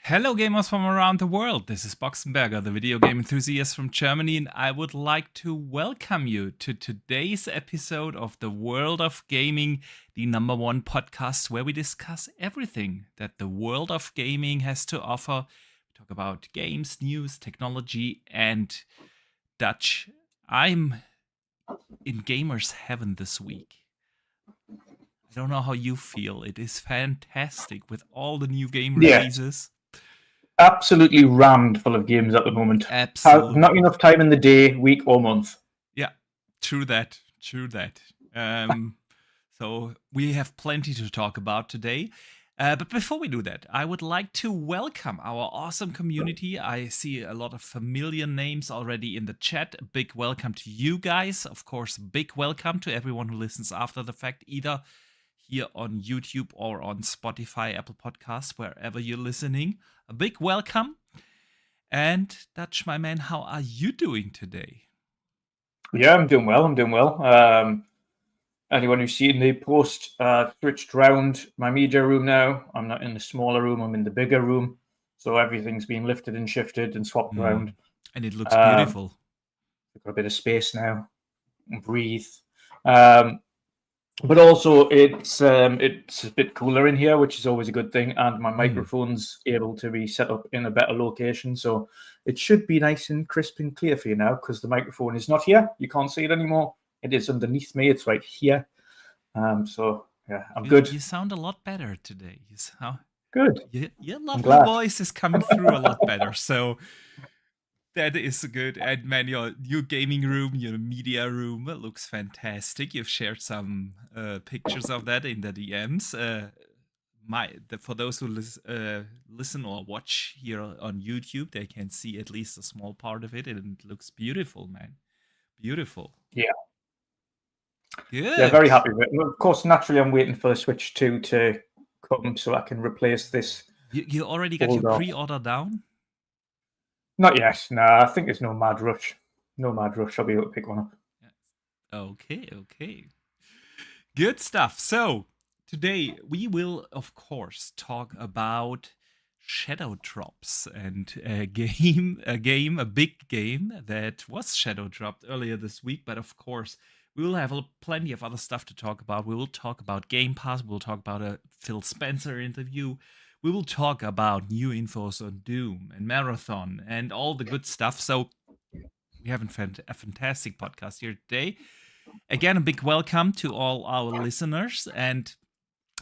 Hello, gamers from around the world. This is Boxenberger, the video game enthusiast from Germany, and I would like to welcome you to today's episode of The World of Gaming, the number one podcast where we discuss everything that the world of gaming has to offer. We talk about games, news, technology, and Dutch. I'm in gamers heaven this week. I don't know how you feel. It is fantastic with all the new game releases. Absolutely rammed full of games at the moment. Absolutely. Not enough time in the day, week, or month. Yeah, true that. So we have plenty to talk about today. But before we do that, I would like to welcome our awesome community. I see a lot of familiar names already in the chat. A big welcome to you guys. Of course, big welcome to everyone who listens after the fact, either here on YouTube or on Spotify, Apple Podcasts, wherever you're listening. A big welcome. And Dutch, my man, how are you doing today? Yeah, I'm doing well. Anyone who's seen the post switched round my media room now. I'm not in the smaller room, I'm in the bigger room. So everything's been lifted and shifted and swapped around. And it looks beautiful. I've got a bit of space now and breathe. But also it's a bit cooler in here, which is always a good thing. And my microphone's able to be set up in a better location. So it should be nice and crisp and clear for you now, because the microphone is not here. You can't see it anymore. It is underneath me. It's right here. So yeah, I'm good. You sound a lot better today. You sound good. Your lovely voice is coming through a lot better. So that is good. And man, your new gaming room, your media room, it looks fantastic. You've shared some pictures of that in the DMs. For those who listen or watch here on YouTube, they can see at least a small part of it, and it looks beautiful, man. Beautiful. Yeah. Good. Yeah, very happy with it. Of course, naturally, I'm waiting for the Switch 2 to come so I can replace this. You already got your pre-order down? Not yet. Nah, I think there's no mad rush. I'll be able to pick one up. Okay. Good stuff. So, today we will, of course, talk about Shadow Drops and a big game that was Shadow Dropped earlier this week. But of course, we will have plenty of other stuff to talk about. We will talk about Gamepass. We'll talk about a Phil Spencer interview. We will talk about new infos on Doom and Marathon and all the good stuff. So we have a fantastic podcast here today. Again, a big welcome to all our listeners. And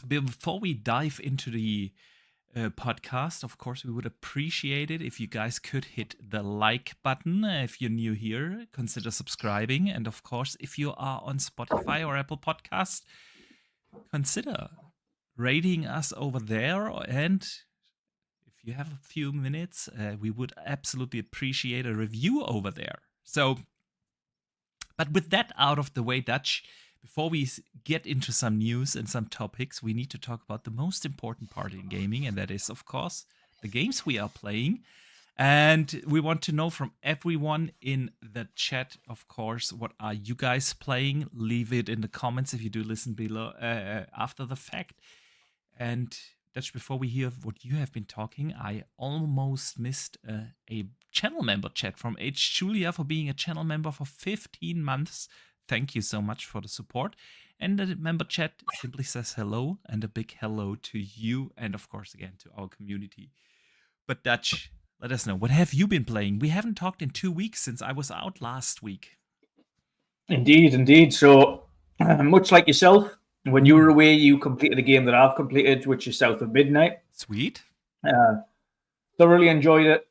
before we dive into the podcast, of course, we would appreciate it if you guys could hit the like button. If you're new here, consider subscribing. And of course, if you are on Spotify or Apple Podcasts, consider rating us over there. And if you have a few minutes, we would absolutely appreciate a review over there. So, but with that out of the way, Dutch, before we get into some news and some topics, we need to talk about the most important part in gaming, and that is, of course, the games we are playing. And we want to know from everyone in the chat, of course, what are you guys playing? Leave it in the comments if you do listen below after the fact. And Dutch, before we hear what you have been talking, I almost missed a channel member chat from H. Julia for being a channel member for 15 months. Thank you so much for the support. And the member chat simply says hello, and a big hello to you, and of course, again, to our community. But Dutch, let us know, what have you been playing? We haven't talked in 2 weeks since I was out last week. Indeed. So, much like yourself, when you were away, you completed a game that I've completed, which is South of Midnight. Sweet. Thoroughly enjoyed it.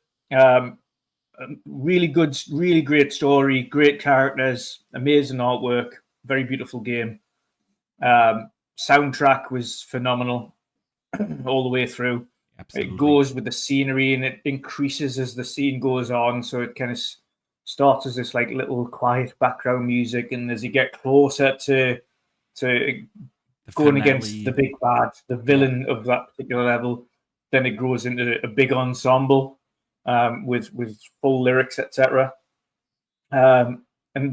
Really good, really great story, great characters, amazing artwork, very beautiful game. Soundtrack was phenomenal all the way through. Absolutely. It goes with the scenery and it increases as the scene goes on. So it kind of starts as this like little quiet background music, and as you get closer to going against the big bad, the villain of that particular level, then it grows into a big ensemble. With full lyrics, etc., and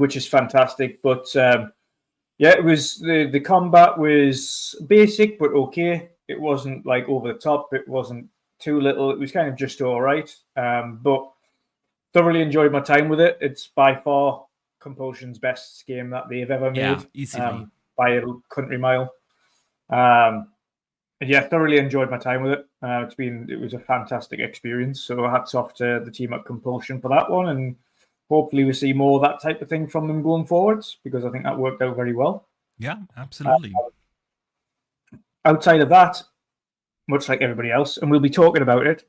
which is fantastic. But it was the combat was basic but okay. It wasn't like over the top. It wasn't too little. It was kind of just all right. But thoroughly enjoyed my time with it. It's by far Compulsion's best game that they've ever made, easily. by a country mile. And yeah, thoroughly enjoyed my time with it. It was a fantastic experience. So hats off to the team at Compulsion for that one, and hopefully we see more of that type of thing from them going forwards, because I think that worked out very well. Yeah, absolutely. Outside of that, much like everybody else, and we'll be talking about it,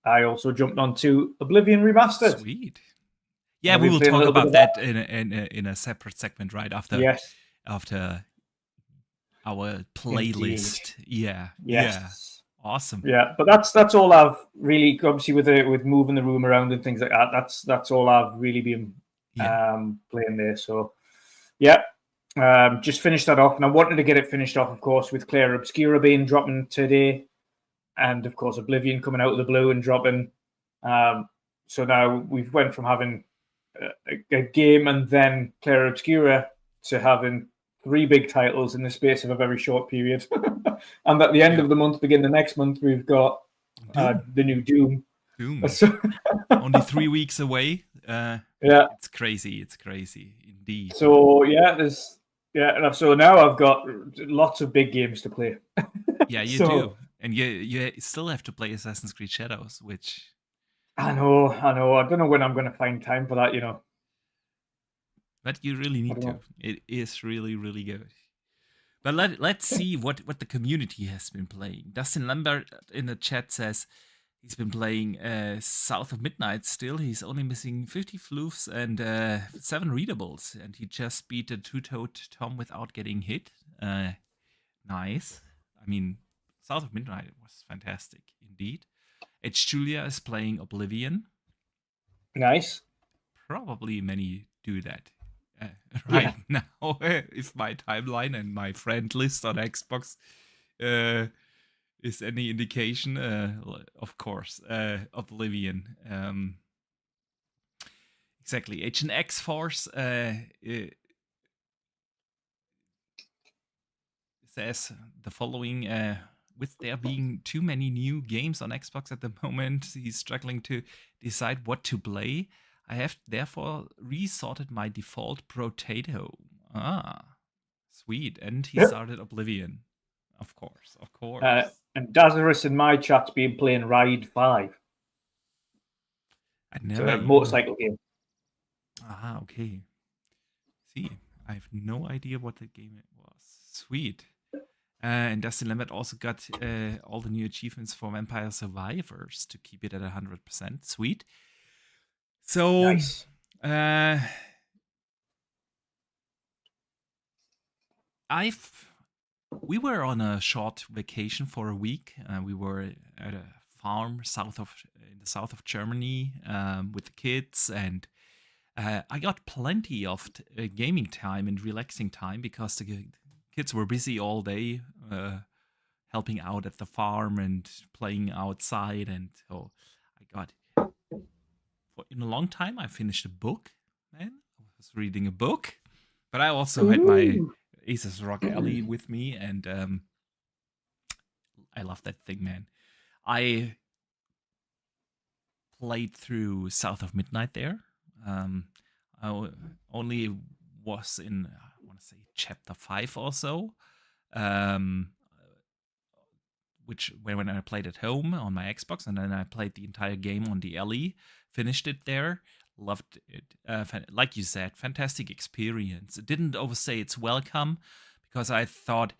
I also jumped onto Oblivion Remastered. Sweet. Yeah, we will talk about that in a separate segment right after. Yes. After our playlist. Indeed. Yeah. Yes. Yeah. Awesome. Yeah, but that's all I've really, obviously with moving the room around and things like that. That's all I've really been playing there. So yeah, just finished that off, and I wanted to get it finished off, of course, with Clair Obscura being dropping today, and of course Oblivion coming out of the blue and dropping. So now we've went from having a game and then Clair Obscura to having 3 big titles in the space of a very short period. And at the end of the month, begin the next month, we've got the new Doom. Only 3 weeks away. It's crazy. It's crazy indeed. So so now I've got lots of big games to play. Yeah, you do, and you still have to play Assassin's Creed Shadows, which I know. I don't know when I'm going to find time for that, you know. But you really need to. It is really, really good. But let's see what the community has been playing. Dustin Lambert in the chat says he's been playing South of Midnight still. He's only missing 50 floofs and 7 readables. And he just beat a 2-toed Tom without getting hit. Nice. I mean, South of Midnight was fantastic indeed. H. Julia is playing Oblivion. Nice. Probably many do that. Now, if my timeline and my friend list on Xbox is any indication, of course, Oblivion. Exactly. Agent X-Force says the following: with there being too many new games on Xbox at the moment, he's struggling to decide what to play. I have therefore resorted my default potato. Sweet. And he started Oblivion. Of course. And Dazarus in my chat's been playing Ride 5. It's a motorcycle game. Okay. See, I have no idea what the game was. Sweet. And Dustin Lambert also got all the new achievements for Vampire Survivors to keep it at 100%. Sweet. So, nice. We were on a short vacation for a week. We were at a farm in the south of Germany with the kids, and I got plenty of gaming time and relaxing time because the kids were busy all day, helping out at the farm and playing outside, and so I got. In a long time, I finished a book, man. I was reading a book, but I also had my Aces Rock Alley with me, and I love that thing, man. I played through South of Midnight there. I only was in, I want to say, chapter 5 or so, which when I played at home on my Xbox, and then I played the entire game on the Alley. Finished it there, loved it. Like you said, fantastic experience. It didn't overstay its welcome because I thought,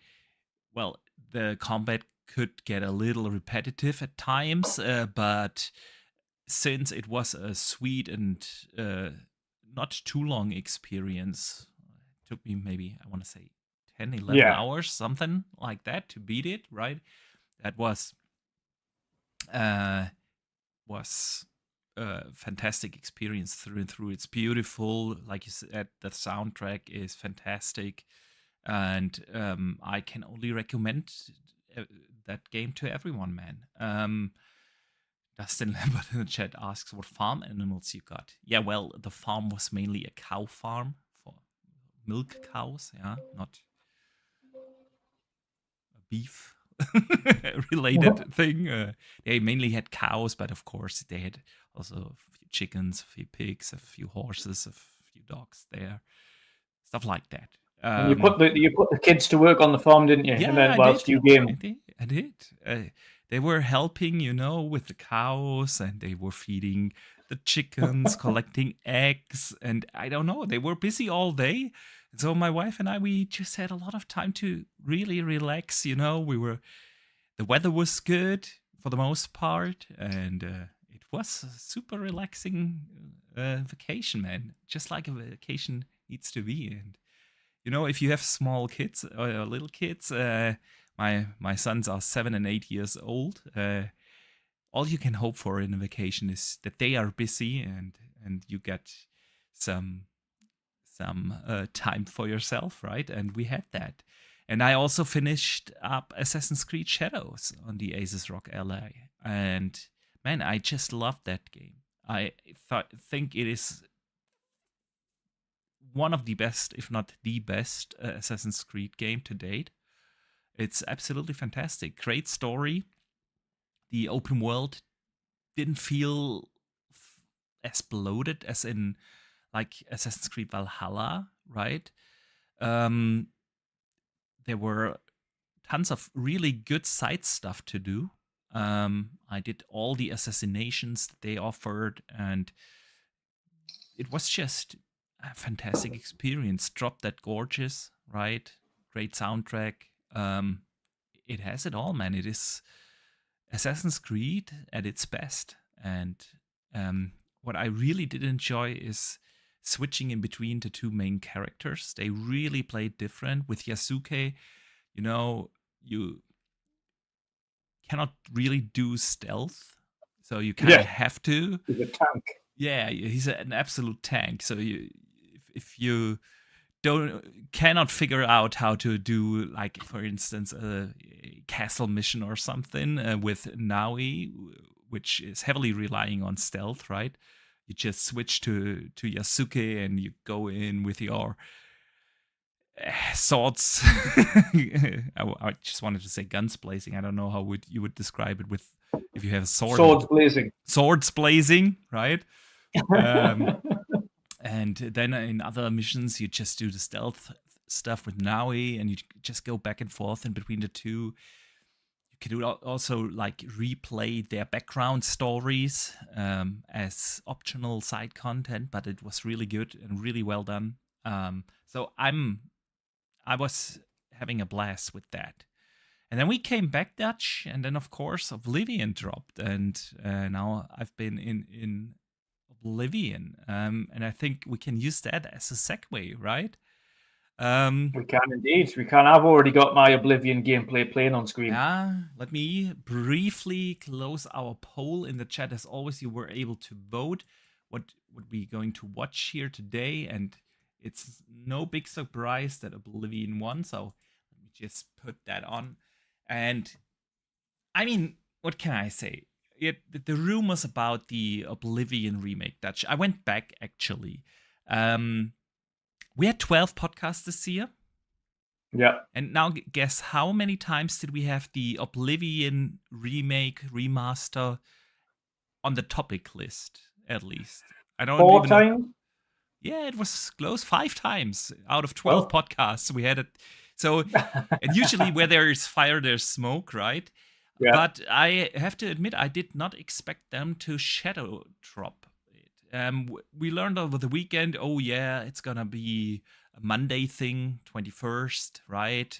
well, the combat could get a little repetitive at times, but since it was a sweet and not too long experience, it took me maybe, I want to say, 10, 11 hours, something like that, to beat it, right? That was fantastic experience through and through. It's beautiful, like you said. The soundtrack is fantastic, and I can only recommend that game to everyone, man. Dustin Lambert in the chat asks what farm animals you got. Yeah, well, the farm was mainly a cow farm for milk cows, not a beef related thing. They mainly had cows, but of course they had also a few chickens, a few pigs, a few horses, a few dogs there, stuff like that. And you put the kids to work on the farm, didn't you? Yeah, And then I whilst did. you game. I did. They were helping, with the cows, and they were feeding the chickens, collecting eggs, and I don't know. They were busy all day. So my wife and I, we just had a lot of time to really relax. The weather was good for the most part, and it was a super relaxing vacation, man. Just like a vacation needs to be. And if you have small kids or little kids, my sons are 7 and 8 years old. All you can hope for in a vacation is that they are busy and you get some time for yourself, right? And we had that. And I also finished up Assassin's Creed Shadows on the Asus Rock LA. And man, I just loved that game. I think it is one of the best, if not the best, Assassin's Creed game to date. It's absolutely fantastic. Great story. The open world didn't feel as bloated as in like Assassin's Creed Valhalla, right? There were tons of really good side stuff to do. I did all the assassinations that they offered, and it was just a fantastic experience. Drop Dead Gorgeous, right? Great soundtrack. It has it all, man. It is Assassin's Creed at its best. And what I really did enjoy is switching in between the two main characters. They really played different. With Yasuke, you cannot really do stealth, so you kind of have to. He's a tank. Yeah, he's an absolute tank. So if you cannot figure out how to do, like, for instance, a castle mission or something with Naui, which is heavily relying on stealth, right? You just switch to Yasuke and you go in with your swords. I just wanted to say guns blazing. I don't know how you would describe it with if you have a sword. Swords blazing. Swords blazing, right? And then in other missions, you just do the stealth stuff with Naui, and you just go back and forth in between the two. You can also like replay their background stories as optional side content, but it was really good and really well done. So I was having a blast with that. And then we came back Dutch, and then of course Oblivion dropped, and now I've been in Oblivion, and I think we can use that as a segue, right? We can indeed. We can. I've already got my Oblivion gameplay playing on screen. Yeah, let me briefly close our poll in the chat. As always, you were able to vote what we're going to watch here today, and it's no big surprise that Oblivion won, so let me just put that on. And I mean, what can I say? The rumors about the Oblivion remake, Dutch. I went back actually. We had 12 podcasts this year. Yeah. And now guess how many times did we have the Oblivion remake, remaster on the topic list, at least? I don't 4 even times? know. Yeah, it was close. 5 times out of 12 podcasts we had it. So, and usually where there is fire, there's smoke, right? Yeah. But I have to admit, I did not expect them to shadow drop it. We learned over the weekend, oh yeah, it's gonna be a Monday thing, 21st, right?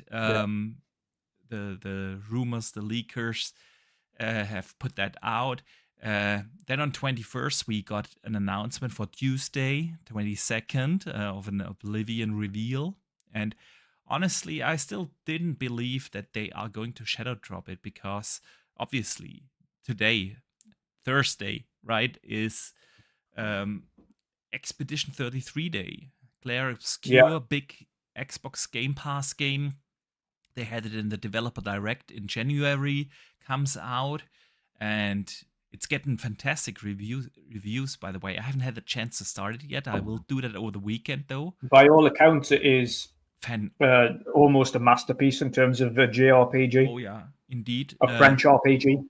The rumors, the leakers have put that out. Then on 21st, we got an announcement for Tuesday, 22nd, of an Oblivion reveal. And honestly, I still didn't believe that they are going to shadow drop it, because obviously today, Thursday, right, is Expedition 33 Day. Claire Obscure, big Xbox Game Pass game. They had it in the Developer Direct in January, comes out, and it's getting fantastic reviews, by the way. I haven't had the chance to start it yet. I will do that over the weekend, though. By all accounts, it is almost a masterpiece in terms of a JRPG. Oh, yeah. indeed. A French RPG.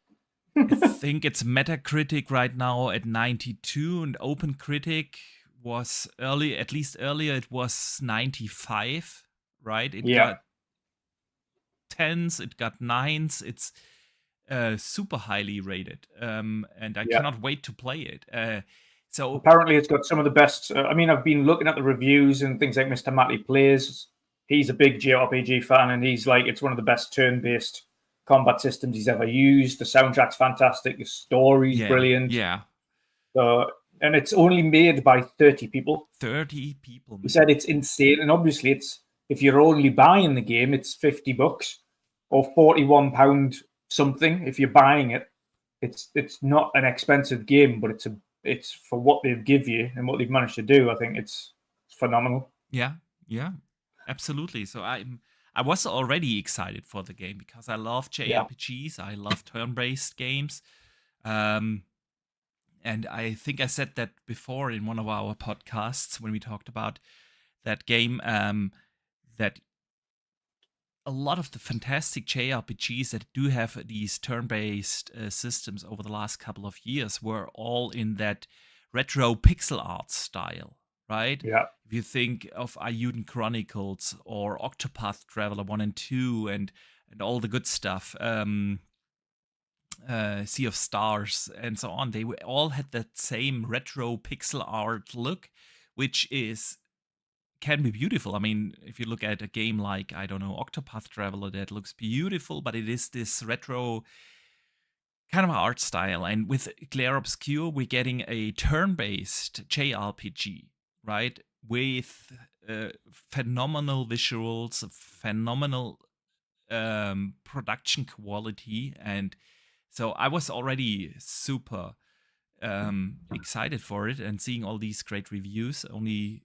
I think it's Metacritic right now at 92, and OpenCritic was at least earlier, it was 95, right? It got 10s, it got 9s. It's super highly rated, and I cannot wait to play it. So apparently, it's got some of the best. I mean, I've been looking at the reviews and things like Mr. Matty Plays. He's a big JRPG fan, and he's like, it's one of the best turn-based combat systems he's ever used. The soundtrack's fantastic. The story's brilliant. Yeah. And it's only made by 30 people. 30 people. Man. He said it's insane, and obviously, it's if you're only buying the game, it's $50 or £41 something. If you're buying it, it's not an expensive game, but it's for what they've give you and what they've managed to do. I think it's phenomenal. Yeah, absolutely. So I was already excited for the game because I love JRPGs. I love turn-based games. And I think I said that before in one of our podcasts when we talked about that game, that a lot of the fantastic JRPGs that do have these turn-based systems over the last couple of years were all in that retro pixel art style, right? Yeah. If you think of Ayuden Chronicles or Octopath Traveler 1 and 2 and all the good stuff, Sea of Stars and so on, they all had that same retro pixel art look, which can be beautiful. I mean, if you look at a game like, I don't know, Octopath Traveler, that looks beautiful, but it is this retro kind of art style. And with Clair Obscur, we're getting a turn-based JRPG, right? With phenomenal visuals, phenomenal production quality. And so I was already super excited for it, and seeing all these great reviews only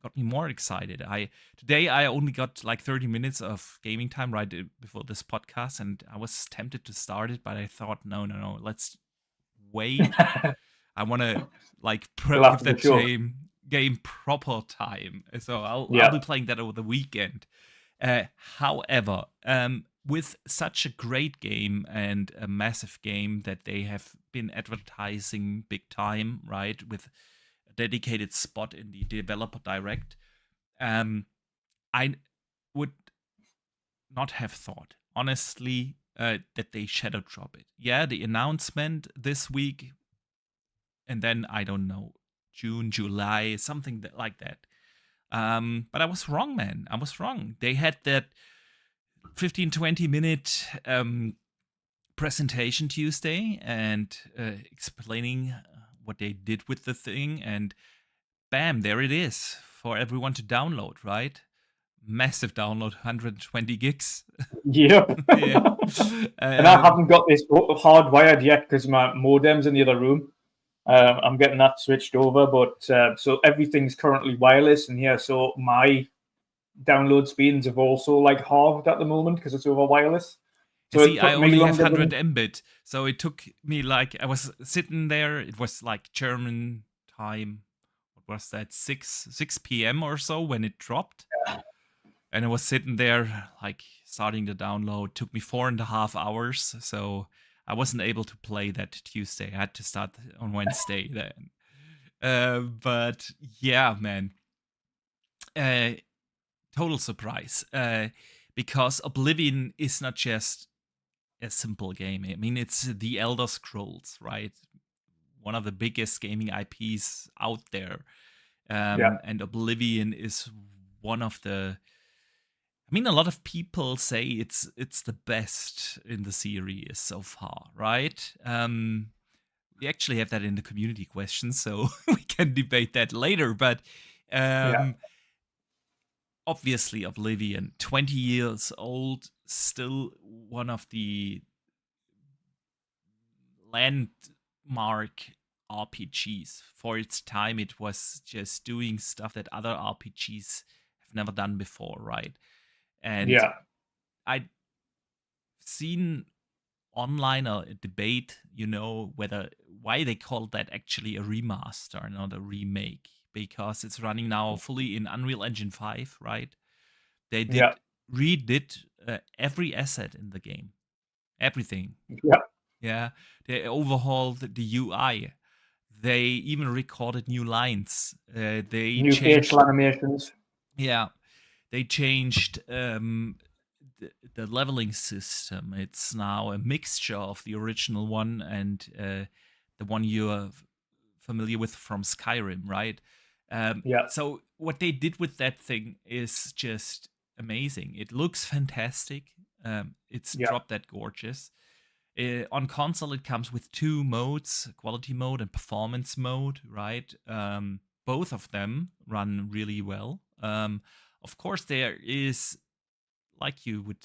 got me more excited. Today I only got like 30 minutes of gaming time right before this podcast, and I was tempted to start it, but I thought, no, let's wait. I want to like give that game proper time, so I'll be playing that over the weekend. However, with such a great game and a massive game that they have been advertising big time, right, with dedicated spot in the developer direct, I would not have thought, honestly, that they shadow drop it. Yeah, the announcement this week, and then, I don't know, June, July, something like that. But I was wrong, man. I was wrong. They had that 15-20 minute presentation Tuesday and explaining what they did with the thing, and bam, there it is for everyone to download, right? Massive download, 120 gigs. Yep. Yeah. And I haven't got this hardwired yet because my modem's in the other room. I'm getting that switched over, but so everything's currently wireless in here. So my download speeds have also like halved at the moment because it's over wireless. So see, I only have 100 Mbit, so it took me like, I was sitting there, it was like German time, what was that, 6 p.m. or so when it dropped, and I was sitting there like starting the download. It took me 4.5 hours, so I wasn't able to play that Tuesday. I had to start on Wednesday then. But yeah, man, total surprise, because Oblivion is not just a simple game. I mean, it's the Elder Scrolls, right? One of the biggest gaming IPs out there. And Oblivion is one of the... I mean, a lot of people say it's the best in the series so far, right? We actually have that in the community question, so we can debate that later. But obviously, Oblivion, 20 years old, still one of the landmark RPGs. For its time, it was just doing stuff that other RPGs have never done before, right? And I'd seen online a debate, why they call that actually a remaster, not a remake, because it's running now fully in Unreal Engine 5, right? They did redid every asset in the game, everything. Yeah. Yeah, they overhauled the UI. They even recorded new lines. They New changed. facial animations. Yeah, they changed the leveling system. It's now a mixture of the original one and the one you're familiar with from Skyrim, right? Yeah. So what they did with that thing is just amazing. It looks fantastic. It's Yeah. drop dead gorgeous. On console, it comes with two modes: quality mode and performance mode, right? Both of them run really well. Of course, there is, like you would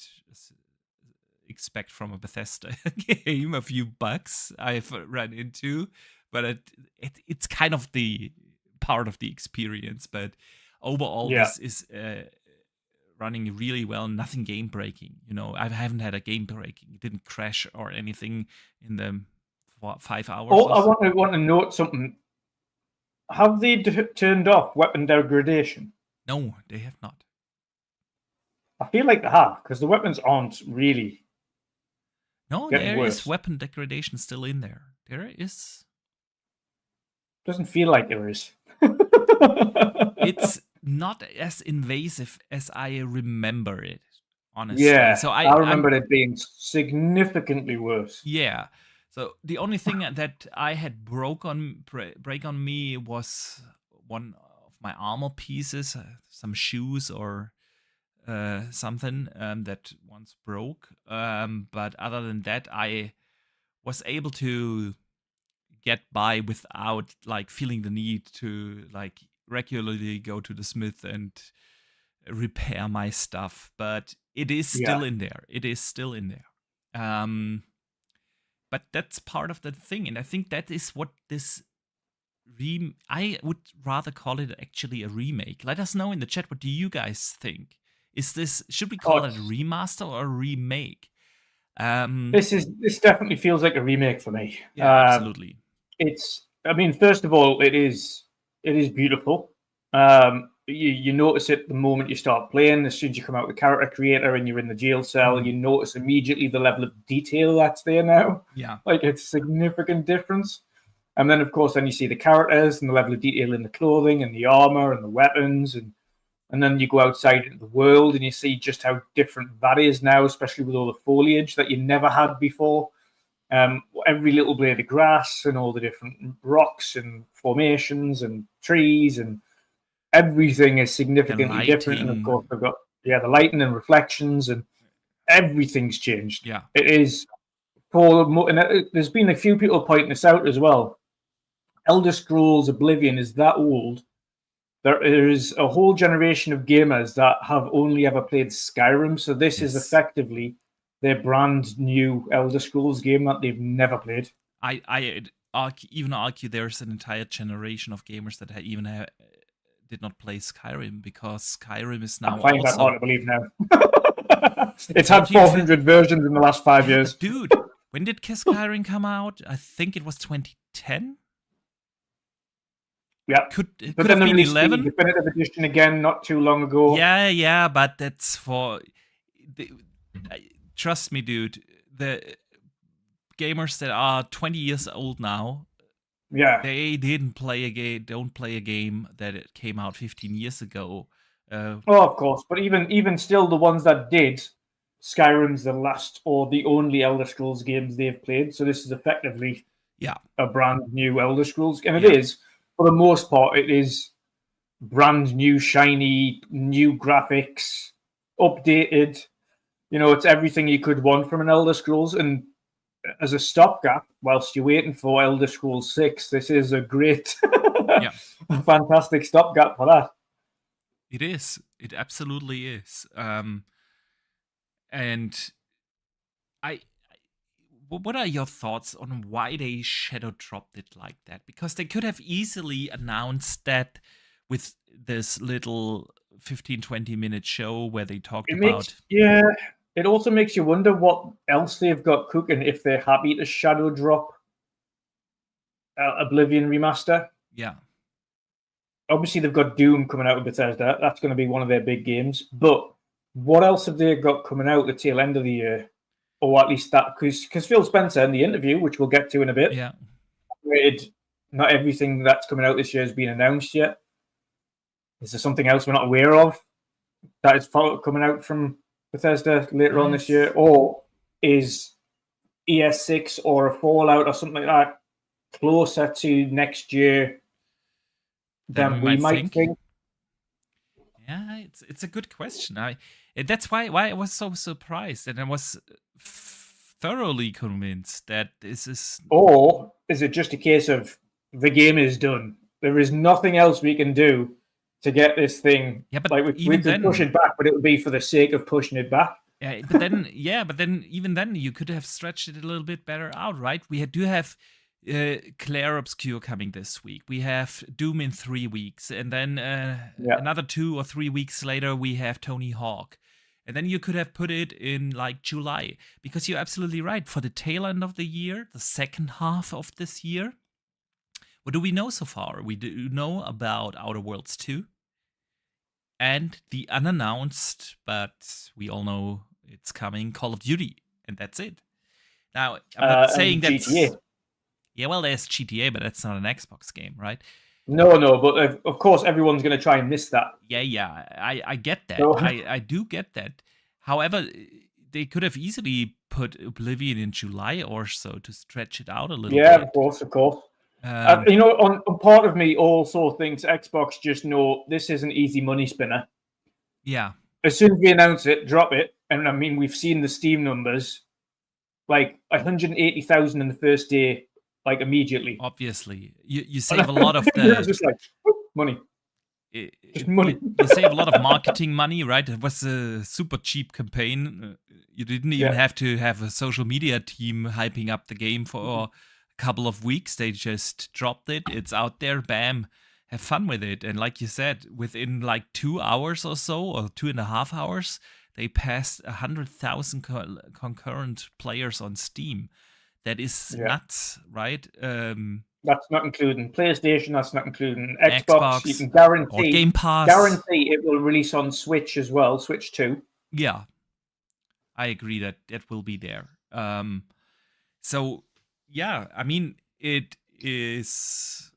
expect from a Bethesda game, a few bugs I've run into, but it's kind of the part of the experience. But overall, Yeah. this is running really well. Nothing game breaking. I haven't had a game breaking. It didn't crash or anything in the 5 hours. Oh, I want to note something. Have they turned off weapon degradation? No, they have not. I feel like they have, because the weapons aren't really. No, there is weapon degradation still in there. There is. Doesn't feel like there is. It's not as invasive as I remember it, honestly. Yeah, so I remember it being significantly worse. Yeah. So the only thing that I had break on me was one of my armor pieces, some shoes or something that once broke. But other than that, I was able to get by without like feeling the need to like regularly go to the smith and repair my stuff. But it is still in there. It is still in there. But that's part of the thing, and I think that is what this I would rather call it actually a remake. Let us know in the chat, what do you guys think? Should we call it a remaster or a remake? This definitely feels like a remake for me. Yeah, absolutely. I mean, first of all, it is beautiful. You notice it the moment you start playing. As soon as you come out with the character creator and you're in the jail cell, you notice immediately the level of detail that's there now. Yeah, like it's a significant difference. And then, of course, then you see the characters and the level of detail in the clothing and the armor and the weapons, and then you go outside into the world and you see just how different that is now, especially with all the foliage that you never had before. Every little blade of grass and all the different rocks and formations and trees and everything is significantly different. And of course, they've got the lighting and reflections, and everything's changed. Yeah, it is. And there's been a few people pointing this out as well. Elder Scrolls Oblivion is that old. There is a whole generation of gamers that have only ever played Skyrim, so this is effectively their brand new Elder Scrolls game that they've never played. I even argue there's an entire generation of gamers that did not play Skyrim, because Skyrim is now. I find that hard to believe now. It's had 400 versions in the last 5 years. Dude, when did Skyrim come out? I think it was 2010. Yeah, could have been 11. The definitive edition again not too long ago. Yeah, but that's for. Trust me, dude. The gamers that are 20 years old now, they didn't play a game. Don't play a game that it came out 15 years ago. Of course, but even still, the ones that did, Skyrim's the last or the only Elder Scrolls games they've played. So this is effectively a brand new Elder Scrolls, and it is, for the most part, it is brand new, shiny, new graphics, updated. It's everything you could want from an Elder Scrolls. And as a stopgap, whilst you're waiting for Elder Scrolls 6, this is a great, fantastic stopgap for that. It is. It absolutely is. And what are your thoughts on why they shadow dropped it like that? Because they could have easily announced that with this little 15-20 minute show where they talked about. It also makes you wonder what else they've got cooking if they're happy to shadow drop Oblivion Remaster. Yeah. Obviously, they've got Doom coming out with Bethesda. That's going to be one of their big games. But what else have they got coming out at the tail end of the year? Or at least that, because Phil Spencer in the interview, which we'll get to in a bit, not everything that's coming out this year has been announced yet. Is there something else we're not aware of that is coming out from Bethesda later on this year? Or is ES6 or a Fallout or something like that closer to next year than we might think? Yeah, it's a good question. That's why I was so surprised, and I was thoroughly convinced that this is. Or is it just a case of the game is done? There is nothing else we can do to get this thing. Yeah, but like we could push it back, but it would be for the sake of pushing it back. Yeah, but then even then you could have stretched it a little bit better out, right? We do have Clair Obscur coming this week. We have Doom in 3 weeks, and then another 2 or 3 weeks later we have Tony Hawk. And then you could have put it in like July, because you're absolutely right. For the tail end of the year, the second half of this year, what do we know so far? We do know about Outer Worlds 2 and the unannounced, but we all know it's coming, Call of Duty, and that's it. Now, I'm not saying that's... GTA. Yeah, well, there's GTA, but that's not an Xbox game, right? No, but of course everyone's going to try and miss that. Yeah, I get that. So, I do get that. However, they could have easily put Oblivion in July or so to stretch it out a little bit. Yeah, of course. On part of me also thinks Xbox just know this is an easy money spinner. Yeah. As soon as we announce it, drop it. And I mean, we've seen the Steam numbers, like 180,000 in the first day. Like immediately, obviously, you save a lot of the just like money. Just money. You save a lot of marketing money, right? It was a super cheap campaign. You didn't even have to have a social media team hyping up the game for a couple of weeks. They just dropped it. It's out there. Bam. Have fun with it. And like you said, within like 2 hours or so, or 2.5 hours, they passed 100,000 concurrent players on Steam. That is nuts, right? That's not including PlayStation. That's not including Xbox. You can guarantee, or Gamepass. Guarantee it will release on Switch as well. Switch 2. Yeah, I agree that will be there. So yeah, I mean, it is.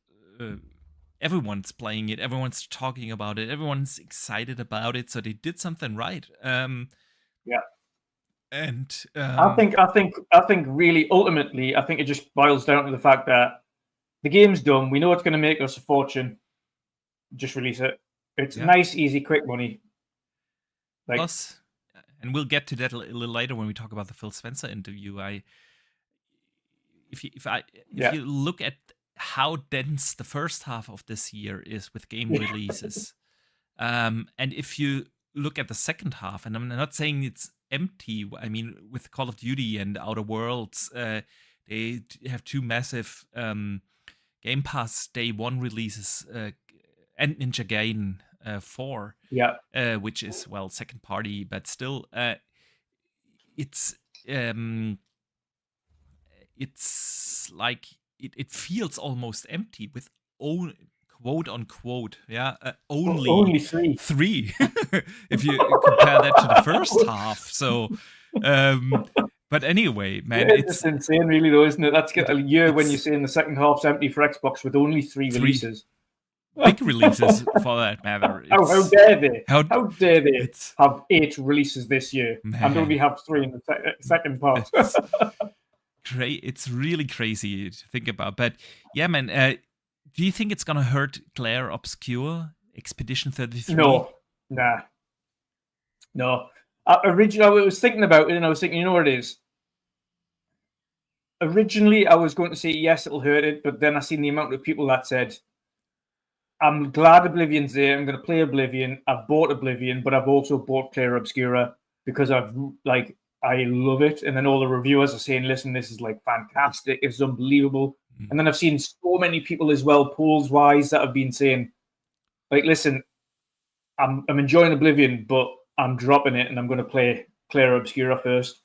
Everyone's playing it. Everyone's talking about it. Everyone's excited about it. So they did something right. Yeah. And I think really ultimately, I think it just boils down to the fact that the game's done. We know it's going to make us a fortune. Just release it. It's nice, easy, quick money. Plus, and we'll get to that a little later when we talk about the Phil Spencer interview. If you look at how dense the first half of this year is with game releases, and if you look at the second half, and I'm not saying it's empty. I mean, with Call of Duty and Outer Worlds, they have 2 massive Game Pass Day 1 releases, and Ninja Gaiden 4, which is second party, but still, it's like it feels almost empty with quote unquote, only 3 if you compare that to the first half. So, but anyway, man, it's insane, really, though, isn't it? That's a year when you're saying the second half's empty for Xbox with only 3 releases. Big releases, for that matter. How dare they? How dare they have 8 releases this year and only have 3 in the second part? It's really crazy to think about. But yeah, man. Do you think it's gonna hurt Clair Obscur, Expedition 33? No. Originally, I was thinking about it, and I was thinking, you know what it is? Originally, I was going to say, yes, it'll hurt it, but then I seen the amount of people that said, I'm glad Oblivion's there, I'm going to play Oblivion, I've bought Oblivion, but I've also bought Clair Obscura because I love it. And then all the reviewers are saying, listen, this is like fantastic, it's unbelievable. And then I've seen so many people as well, polls-wise, that have been saying, like, listen, I'm enjoying Oblivion, but I'm dropping it and I'm going to play Clair Obscura first.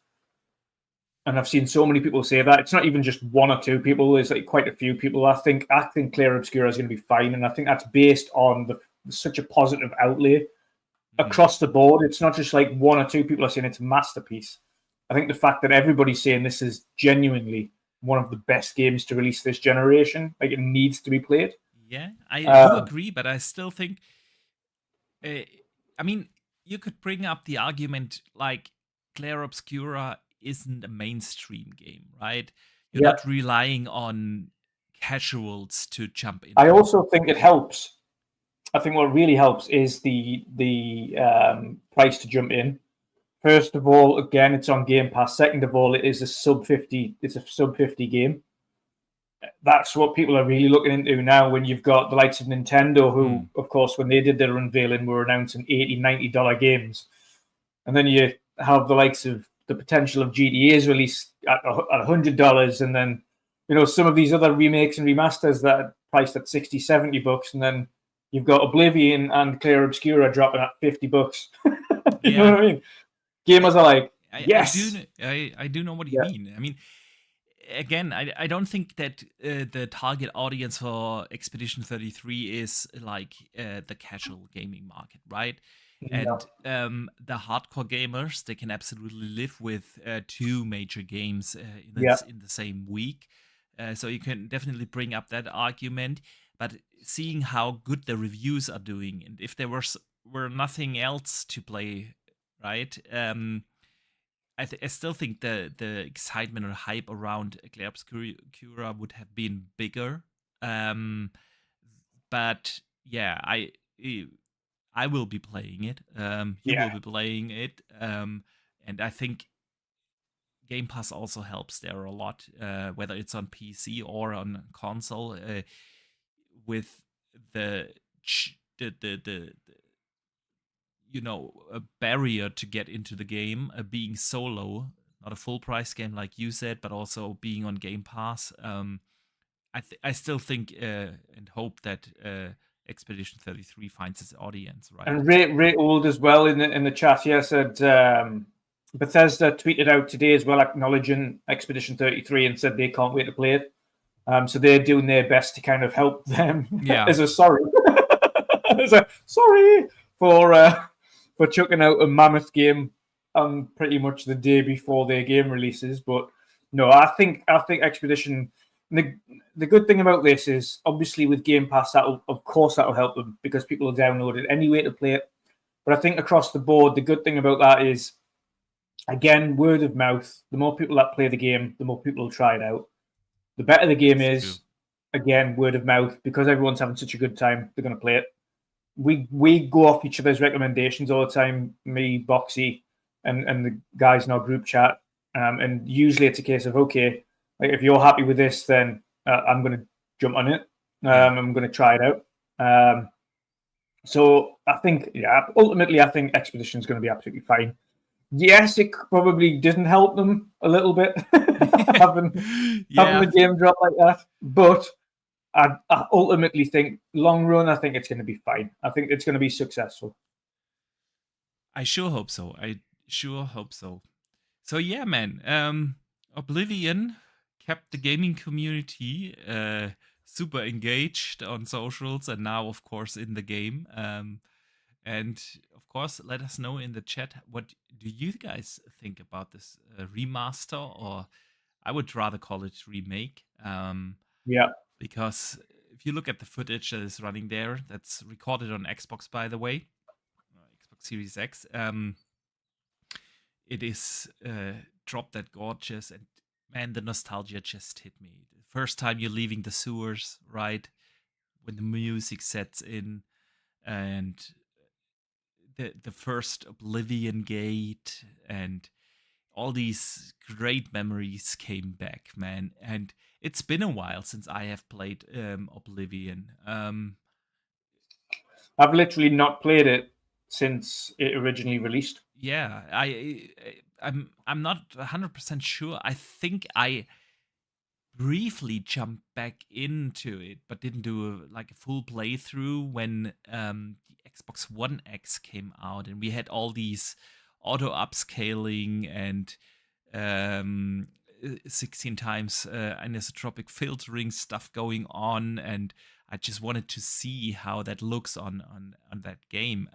And I've seen so many people say that. It's not even just 1 or 2 people. There's like quite a few people. I think Clair Obscura is going to be fine. And I think that's based on such a positive outlay across the board. It's not just like one or two people are saying it's a masterpiece. I think the fact that everybody's saying this is genuinely one of the best games to release this generation, like it needs to be played. Yeah, I do agree, but I still think, I mean, you could bring up the argument like Clair Obscura isn't a mainstream game, right? You're not relying on casuals to jump in. I also think it helps. I think what really helps is the price to jump in. First of all, again, it's on Game Pass. Second of all, it is a sub 50. It's a sub 50 game. That's what people are really looking into now. When you've got the likes of Nintendo, who, of course, when they did their unveiling, were announcing $80-90 games, and then you have the likes of the potential of GTA's release at $100, and then some of these other remakes and remasters that are priced at $60-70, and then you've got Oblivion and Clair Obscura dropping at $50. You know what I mean? Gamers are like, yes. I do know what you mean. I mean, again, I don't think that the target audience for Expedition 33 is like the casual gaming market, right? No. And the hardcore gamers, they can absolutely live with two major games in the same week. So you can definitely bring up that argument. But seeing how good the reviews are doing, and if there were nothing else to play, right? I still think the excitement or hype around Clair Obscura would have been bigger. But yeah, I will be playing it. You will be playing it. And I think Game Pass also helps there a lot, whether it's on PC or on console, with the a barrier to get into the game, being solo, not a full price game like you said, but also being on Game Pass. I still think and hope that Expedition 33 finds its audience, right? And Ray Old as well in the chat here said Bethesda tweeted out today as well, acknowledging Expedition 33, and said they can't wait to play it. So they're doing their best to kind of help them. As a sorry, sorry for chucking out a mammoth game pretty much the day before their game releases. But no, I think Expedition. The good thing about this is obviously with Game Pass, that'll help them because people will download it anyway to play it. But I think across the board, the good thing about that is, again, word of mouth. The more people that play the game, the more people will try it out. The better the game is, again, word of mouth, because everyone's having such a good time, they're going to play it. We go off each other's recommendations all the time, me, Boxy, and the guys in our group chat. And usually it's a case of, okay, like if you're happy with this, then I'm going to jump on it. I'm going to try it out. So I think, ultimately, I think Expedition is going to be absolutely fine. Yes, it probably didn't help them a little bit having the game drop like that. But I ultimately think, long run, I think it's going to be fine. I think it's going to be successful. I sure hope so. So yeah, man. Oblivion kept the gaming community super engaged on socials, and now, of course, in the game. And of course, let us know in the chat, what do you guys think about this remaster, or I would rather call it remake. Because if you look at the footage that is running there, that's recorded on Xbox, by the way, Xbox Series X. It is dropped that gorgeous, and man, the nostalgia just hit me. The first time you're leaving the sewers, right, when the music sets in, and the first Oblivion gate, and all these great memories came back, man. And it's been a while since I have played Oblivion. I've literally not played it since it originally released. Yeah, I'm not 100% sure. I think I briefly jumped back into it, but didn't do a full playthrough when the Xbox One X came out, and we had all these auto upscaling and 16 times anisotropic filtering stuff going on, and I just wanted to see how that looks on that game.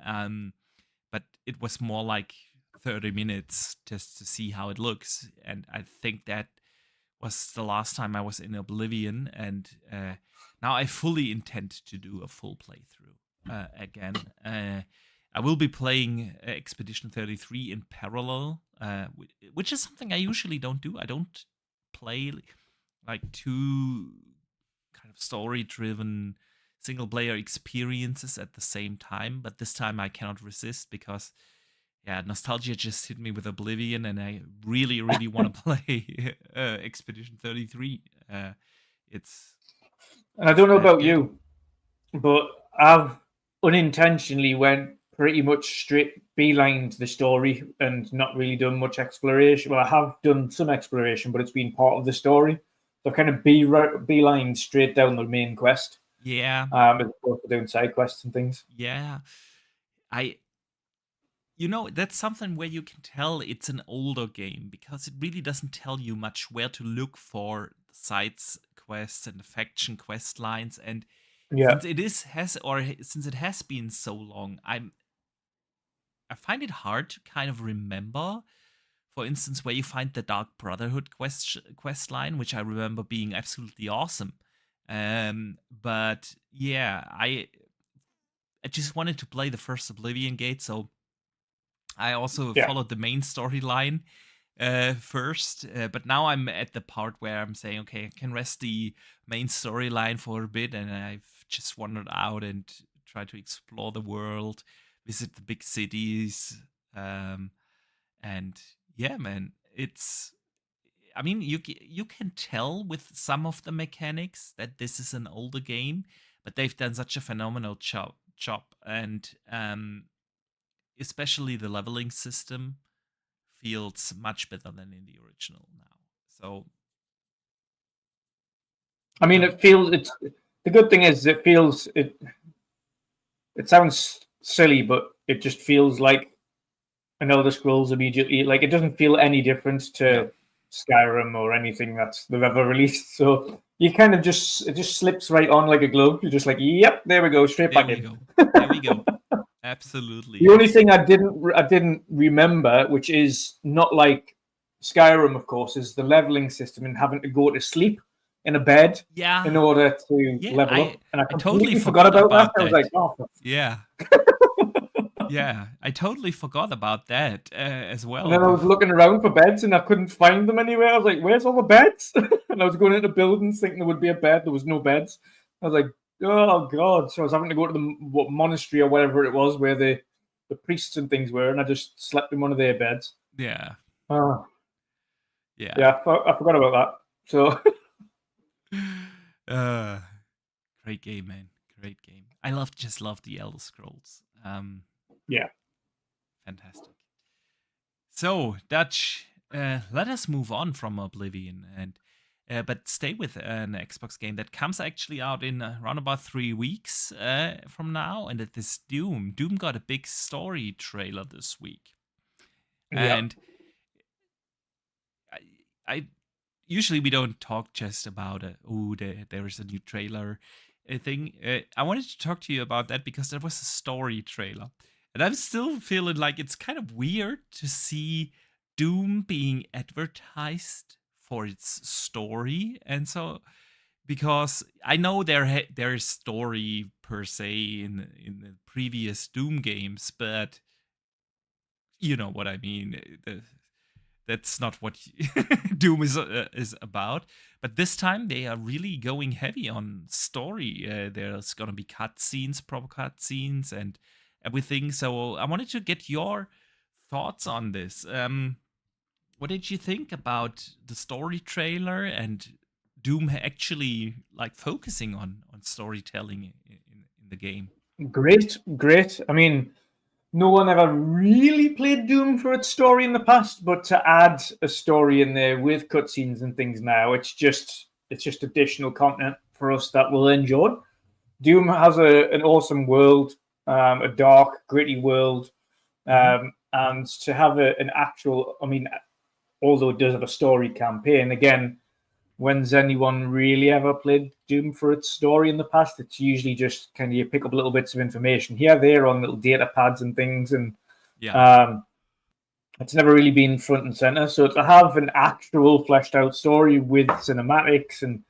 but it was more like 30 minutes just to see how it looks. And I think that was the last time I was in Oblivion, and now I fully intend to do a full playthrough again. I will be playing Expedition 33 in parallel, which is something I usually don't do. I don't play like two kind of story-driven single-player experiences at the same time, but this time I cannot resist because nostalgia just hit me with Oblivion, and I really, really want to play Expedition 33. It's And I don't know about good. you, but I've unintentionally went pretty much straight beeline to the story and not really done much exploration. Well, I have done some exploration, but it's been part of the story. So kind of beeline straight down the main quest. Yeah. As opposed to doing side quests and things. Yeah. That's something where you can tell it's an older game because it really doesn't tell you much where to look for the sides quests and the faction quest lines. And since it has been so long, I find it hard to kind of remember, for instance, where you find the Dark Brotherhood quest line, which I remember being absolutely awesome. But yeah, I just wanted to play the first Oblivion Gate, so I also followed the main storyline first, but now I'm at the part where I'm saying, okay, I can rest the main storyline for a bit, and I've just wandered out and tried to explore the world, visit the big cities, and yeah, man, I mean, you can tell with some of the mechanics that this is an older game, but they've done such a phenomenal job, and especially the leveling system feels much better than in the original now. So, I mean, it feels. It's the good thing is it feels it. It sounds silly, but it just feels like an Elder Scrolls immediately. Like it doesn't feel any different to Skyrim or anything that's they've ever released. So you kind of it just slips right on like a glove. You're just like, yep, there we go, straight back in. There we go. Absolutely. The only thing I didn't remember, which is not like Skyrim, of course, is the leveling system and having to go to sleep in a bed in order to level up. And I completely forgot about that. I was like, oh, yeah. Yeah, I totally forgot about that as well. And then I was looking around for beds and I couldn't find them anywhere. I was like, where's all the beds? And I was going into buildings thinking there would be a bed. There was no beds. I was like, oh, God. So I was having to go to the monastery or whatever it was where the priests and things were, and I just slept in one of their beds. Yeah. Oh. Yeah. Yeah, I forgot about that. So. Great game, man. Great game. I just love the Elder Scrolls. Yeah. Fantastic. So, Dutch, let us move on from Oblivion, and but stay with an Xbox game that comes actually out in around about 3 weeks from now, and it is Doom. Doom got a big story trailer this week. And I usually we don't talk just about there is a new trailer thing. I wanted to talk to you about that because there was a story trailer. And I'm still feeling like it's kind of weird to see Doom being advertised for its story. And so, because I know there is story per se in the previous Doom games, but you know what I mean. That's not what Doom is about. But this time they are really going heavy on story. There's gonna be cutscenes, proper cutscenes, and everything. So I wanted to get your thoughts on this. What did you think about the story trailer and Doom actually like focusing on storytelling in the game? Great. I mean, no one ever really played Doom for its story in the past, but to add a story in there with cutscenes and things now, it's just additional content for us that we'll enjoy. Doom has an awesome world, a dark, gritty world, and to have an actual, I mean, although it does have a story campaign, again, when's anyone really ever played Doom for its story in the past? It's usually just kind of you pick up little bits of information here, there on little data pads and things, and Yeah. It's never really been front and center. So to have an actual fleshed out story with cinematics and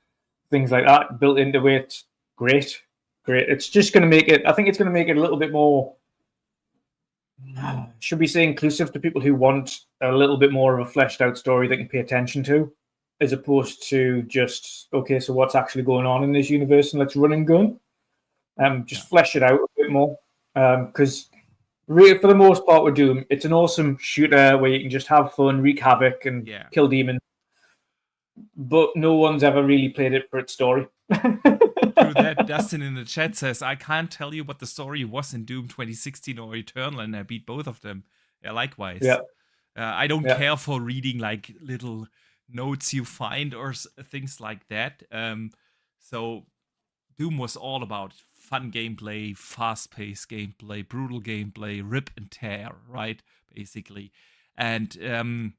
things like that built into it, great. It's just going to make it. I think it's going to make it a little bit more. Should we say inclusive to people who want a little bit more of a fleshed out story they can pay attention to, as opposed to just okay, so what's actually going on in this universe and let's run and gun. Just flesh it out a bit more, because really, for the most part, with Doom, it's an awesome shooter where you can just have fun, wreak havoc, and kill demons. But no one's ever really played it for its story. True that. Dustin in the chat says, I can't tell you what the story was in Doom 2016 or Eternal, and I beat both of them. Yeah, likewise. Yeah. I don't care for reading like little notes you find or things like that. So Doom was all about fun gameplay, fast-paced gameplay, brutal gameplay, rip and tear, right? Basically. And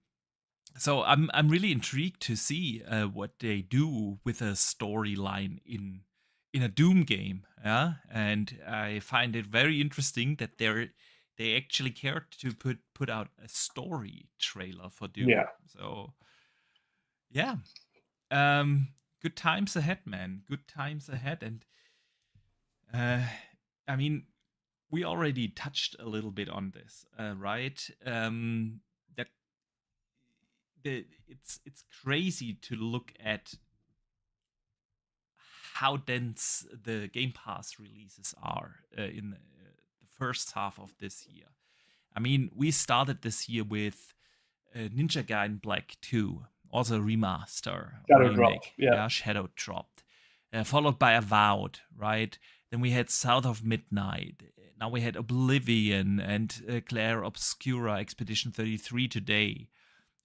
so I'm really intrigued to see what they do with a storyline in a Doom game, yeah. And I find it very interesting that they actually cared to put out a story trailer for Doom. Yeah. So yeah, good times ahead, man. Good times ahead, and I mean, we already touched a little bit on this, right? That it's crazy to look at how dense the Game Pass releases are in the first half of this year. I mean, we started this year with Ninja Gaiden Black 2, also remaster, Shadow remake, dropped, yeah. Shadow dropped, followed by Avowed, right? Then we had South of Midnight. Now we had Oblivion and Claire Obscura Expedition 33 today.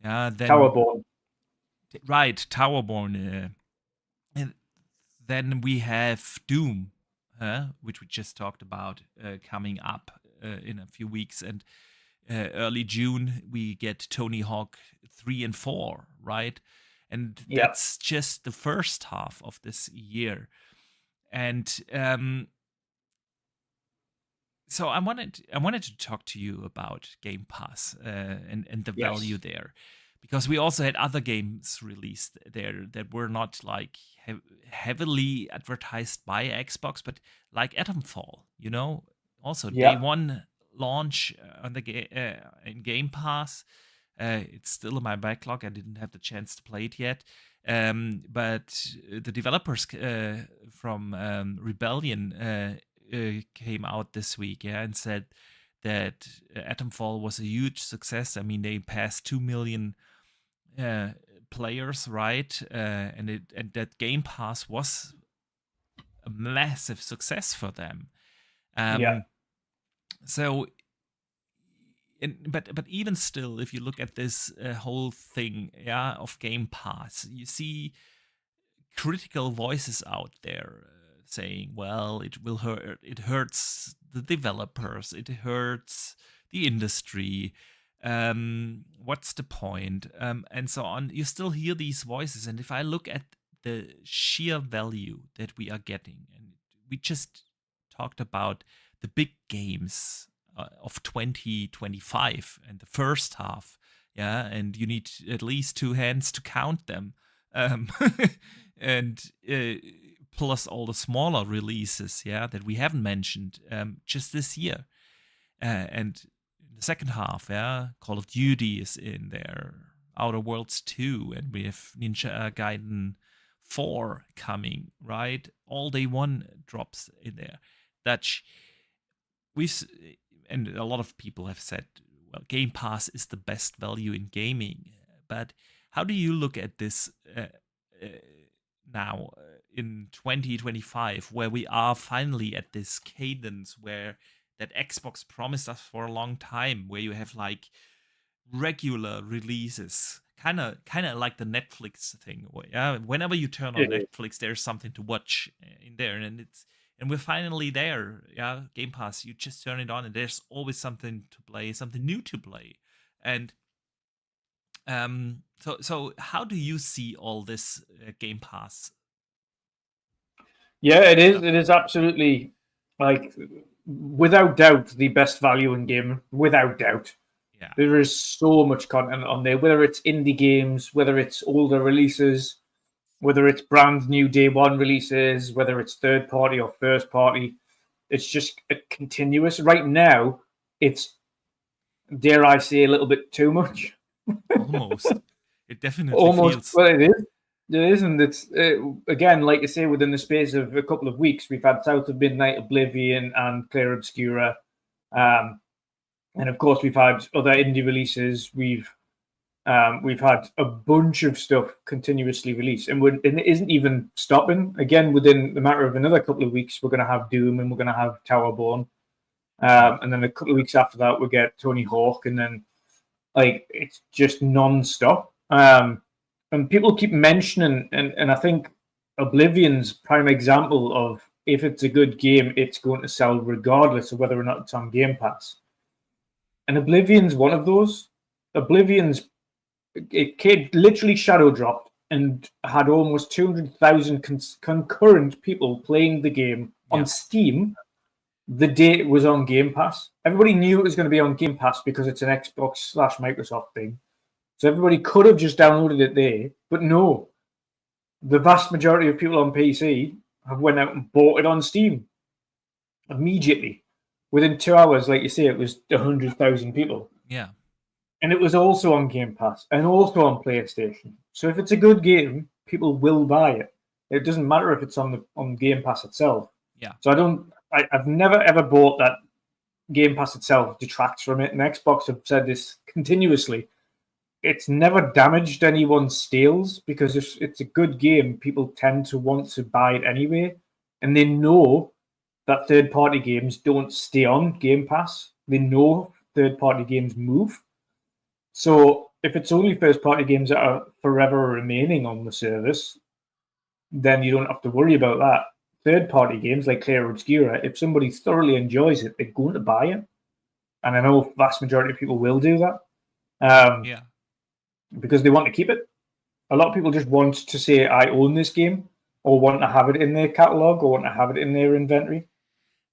Then Towerborn. Right, Towerborn. And then we have Doom, which we just talked about, coming up in a few weeks. And early June, we get Tony Hawk 3 and 4, right? And that's just the first half of this year. And so I wanted to talk to you about Game Pass and the value there, because we also had other games released there that were not like heavily advertised by Xbox, but like Atomfall, also day one launch on the in Game Pass. It's still in my backlog. I didn't have the chance to play it yet. But the developers from Rebellion came out this week, and said that Atomfall was a huge success. I mean, they passed 2 million players, right? And that Game Pass was a massive success for them. So, but even still, if you look at this whole thing, of Game Pass, you see critical voices out there saying, well, it hurts the developers, it hurts the industry, what's the point, and so on. You still hear these voices, and if I look at the sheer value that we are getting, and we just talked about the big games of 2025 and the first half, and you need at least two hands to count them, and plus all the smaller releases, that we haven't mentioned just this year. And in the second half, Call of Duty is in there, Outer Worlds 2, and we have Ninja Gaiden 4 coming, right? All Day One drops in there. And a lot of people have said, well, Game Pass is the best value in gaming. But how do you look at this now in 2025, where we are finally at this cadence where that Xbox promised us for a long time, where you have like regular releases, kind of like the Netflix thing, whenever you turn on Netflix, there's something to watch in there, and we're finally there. Game Pass, you just turn it on and there's always something to play, something new to play. And so how do you see all this Game Pass? It is absolutely, like, without doubt the best value in game. Without doubt, Yeah. there is so much content on there. Whether it's indie games, whether it's older releases, whether it's brand new day one releases, whether it's third party or first party, it's just a continuous. Right now, it's, dare I say, a little bit too much. Almost. It definitely Almost. feels. Well, it is. It is, and it's again, like I say, within the space of a couple of weeks, we've had South of Midnight, Oblivion, and Clear Obscura, and of course we've had other indie releases. We've had a bunch of stuff continuously released, and it isn't even stopping. Again, within the matter of another couple of weeks, we're going to have Doom, and we're going to have Towerborn, and then a couple of weeks after that, we'll get Tony Hawk, and then like it's just non-stop. And people keep mentioning, and I think Oblivion's prime example of, if it's a good game, it's going to sell regardless of whether or not it's on Game Pass. And Oblivion's one of those. Oblivion's a kid literally shadow dropped and had almost 200,000 concurrent people playing the game on Steam the day it was on Game Pass. Everybody knew it was going to be on Game Pass because it's an Xbox/Microsoft thing. So everybody could have just downloaded it there, but no. The vast majority of people on PC have went out and bought it on Steam immediately. Within 2 hours, like you say, it was 100,000 people. Yeah. And it was also on Game Pass and also on PlayStation. So if it's a good game, people will buy it. It doesn't matter if it's on Game Pass itself. Yeah. So I've never ever bought that Game Pass itself detracts from it. And Xbox have said this continuously. It's never damaged anyone's sales, because if it's a good game, people tend to want to buy it anyway. And they know that third-party games don't stay on Game Pass. They know third-party games move. So if it's only first-party games that are forever remaining on the service, then you don't have to worry about that. Third-party games like Clear Obscura, if somebody thoroughly enjoys it, they're going to buy it. And I know vast majority of people will do that. Because they want to keep it. A lot of people just want to say, I own this game, or want to have it in their catalog, or want to have it in their inventory.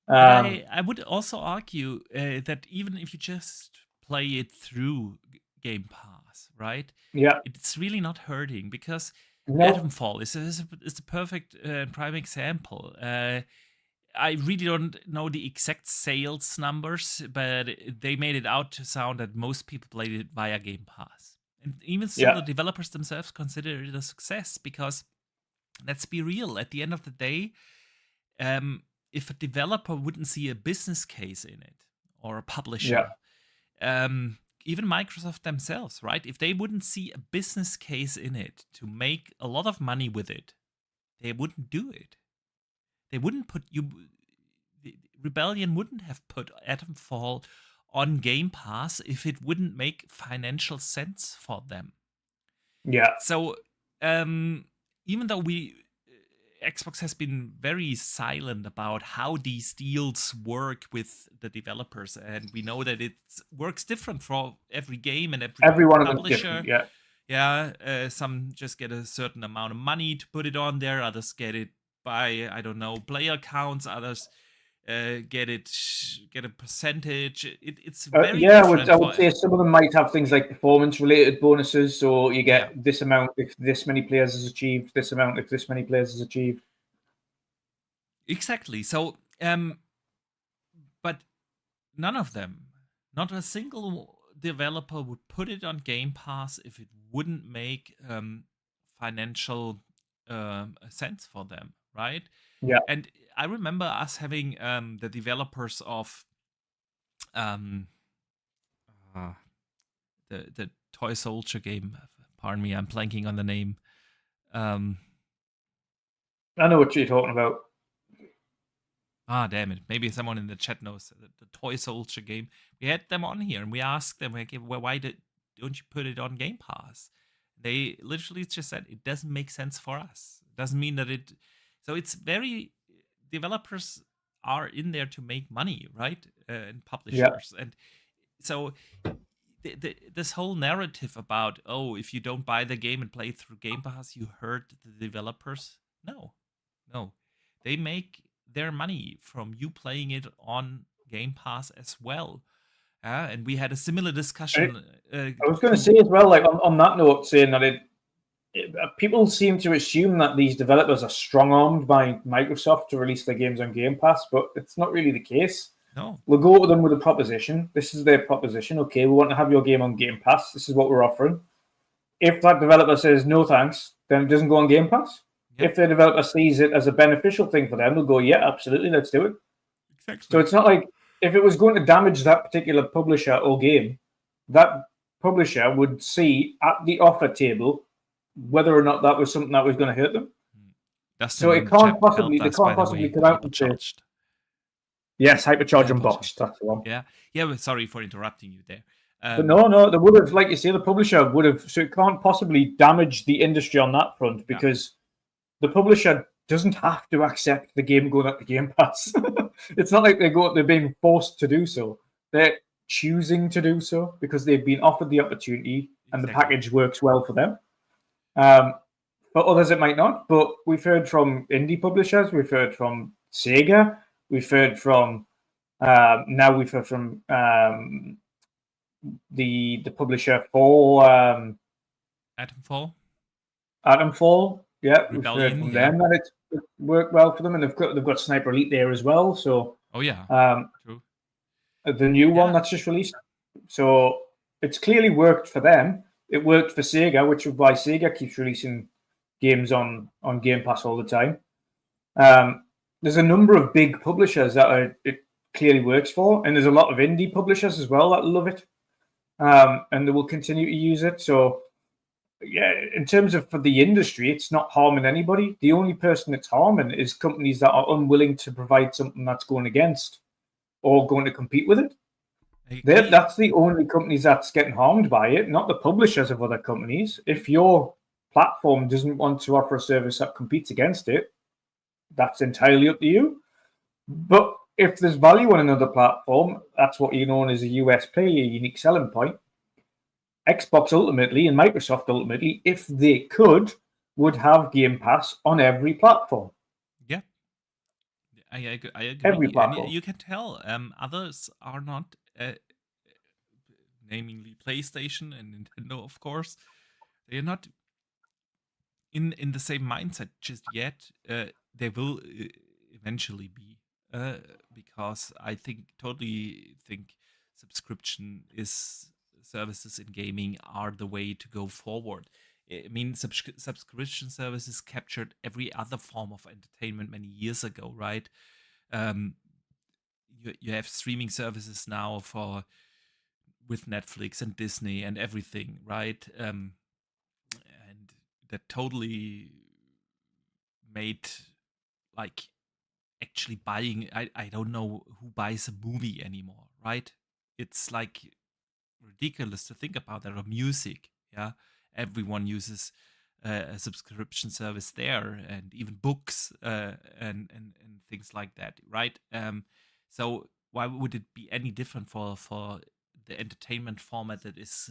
I would also argue that even if you just play it through Game Pass, right? Yeah. It's really not hurting, because No. Atomfall is the perfect prime example. I really don't know the exact sales numbers, but they made it out to sound that most people played it via Game Pass. And even still, the developers themselves consider it a success, because, let's be real, at the end of the day, if a developer wouldn't see a business case in it, or a publisher, even Microsoft themselves, right? If they wouldn't see a business case in it to make a lot of money with it, they wouldn't do it. They wouldn't put Rebellion wouldn't have put Atomfall on Game Pass if it wouldn't make financial sense for them. Yeah. So even though Xbox has been very silent about how these deals work with the developers, and we know that it works different for every game and every one of publisher. them different, yeah. Some just get a certain amount of money to put it on there. Others get it by, I don't know, player counts. Others get a percentage. It's very different. I would say some of them might have things like performance-related bonuses, so you get this amount if this many players is achieved, this amount if this many players is achieved. Exactly. So, but none of them, not a single developer would put it on Game Pass if it wouldn't make financial sense for them, right? Yeah. And I remember us having the developers of the Toy Soldier game. Pardon me, I'm blanking on the name. I know what you're talking about. Damn it. Maybe someone in the chat knows the Toy Soldier game. We had them on here and we asked them, like, why don't you put it on Game Pass? They literally just said, it doesn't make sense for us. It doesn't mean that it... So it's very... Developers are in there to make money, right? And publishers. And so this whole narrative about, if you don't buy the game and play through Game Pass, you hurt the developers. No. They make their money from you playing it on Game Pass as well. And we had a similar discussion. I was going to say as well, like on that note, saying that people seem to assume that these developers are strong-armed by Microsoft to release their games on Game Pass, but it's not really the case. No. We'll go to them with a proposition. This is their proposition. Okay, we want to have your game on Game Pass. This is what we're offering. If that developer says no thanks, then it doesn't go on Game Pass. Yep. If the developer sees it as a beneficial thing for them, they'll go, yeah, absolutely, let's do it. Exactly. So it's not like if it was going to damage that particular publisher or game, that publisher would see at the offer table whether or not that was something that was going to hurt them. So it can't possibly, they can't possibly come out and say, yes, Hypercharge Unboxed, that's the one. Yeah, but sorry for interrupting you there. But no, they would have, like you say, the publisher would have, so it can't possibly damage the industry on that front because the publisher doesn't have to accept the game going up the Game Pass. It's not like they're being forced to do so. They're choosing to do so because they've been offered the opportunity and the package works well for them. For others, it might not, but we've heard from indie publishers, we've heard from Sega, we've heard from now we've heard from the publisher for Atomfall. Yeah, Rebellion, we've heard from them that it's worked well for them, and they've got Sniper Elite there as well. So true. The new one that's just released, so it's clearly worked for them. It worked for Sega, which is why Sega keeps releasing games on Game Pass all the time. There's a number of big publishers that it clearly works for, and there's a lot of indie publishers as well that love it, and they will continue to use it. So, yeah, in terms of for the industry, it's not harming anybody. The only person it's harming is companies that are unwilling to provide something that's going against or going to compete with it. That's the only companies that's getting harmed by it, not the publishers of other companies. If your platform doesn't want to offer a service that competes against it, that's entirely up to you. But if there's value on another platform, that's what you know as a USP, a unique selling point. Xbox ultimately and Microsoft ultimately, if they could, would have Game Pass on every platform. Yeah, I agree. Every platform. And you can tell others are not, namely PlayStation and Nintendo, of course, they're not in the same mindset just yet. They will eventually be, because I totally think subscription services in gaming are the way to go forward. I mean, subscription services captured every other form of entertainment many years ago, right? You have streaming services now with Netflix and Disney and everything, right? And that totally made like actually buying. I don't know who buys a movie anymore, right? It's like ridiculous to think about that. Or music, yeah, everyone uses a subscription service there, and even books and things like that, right? So why would it be any different for the entertainment format that is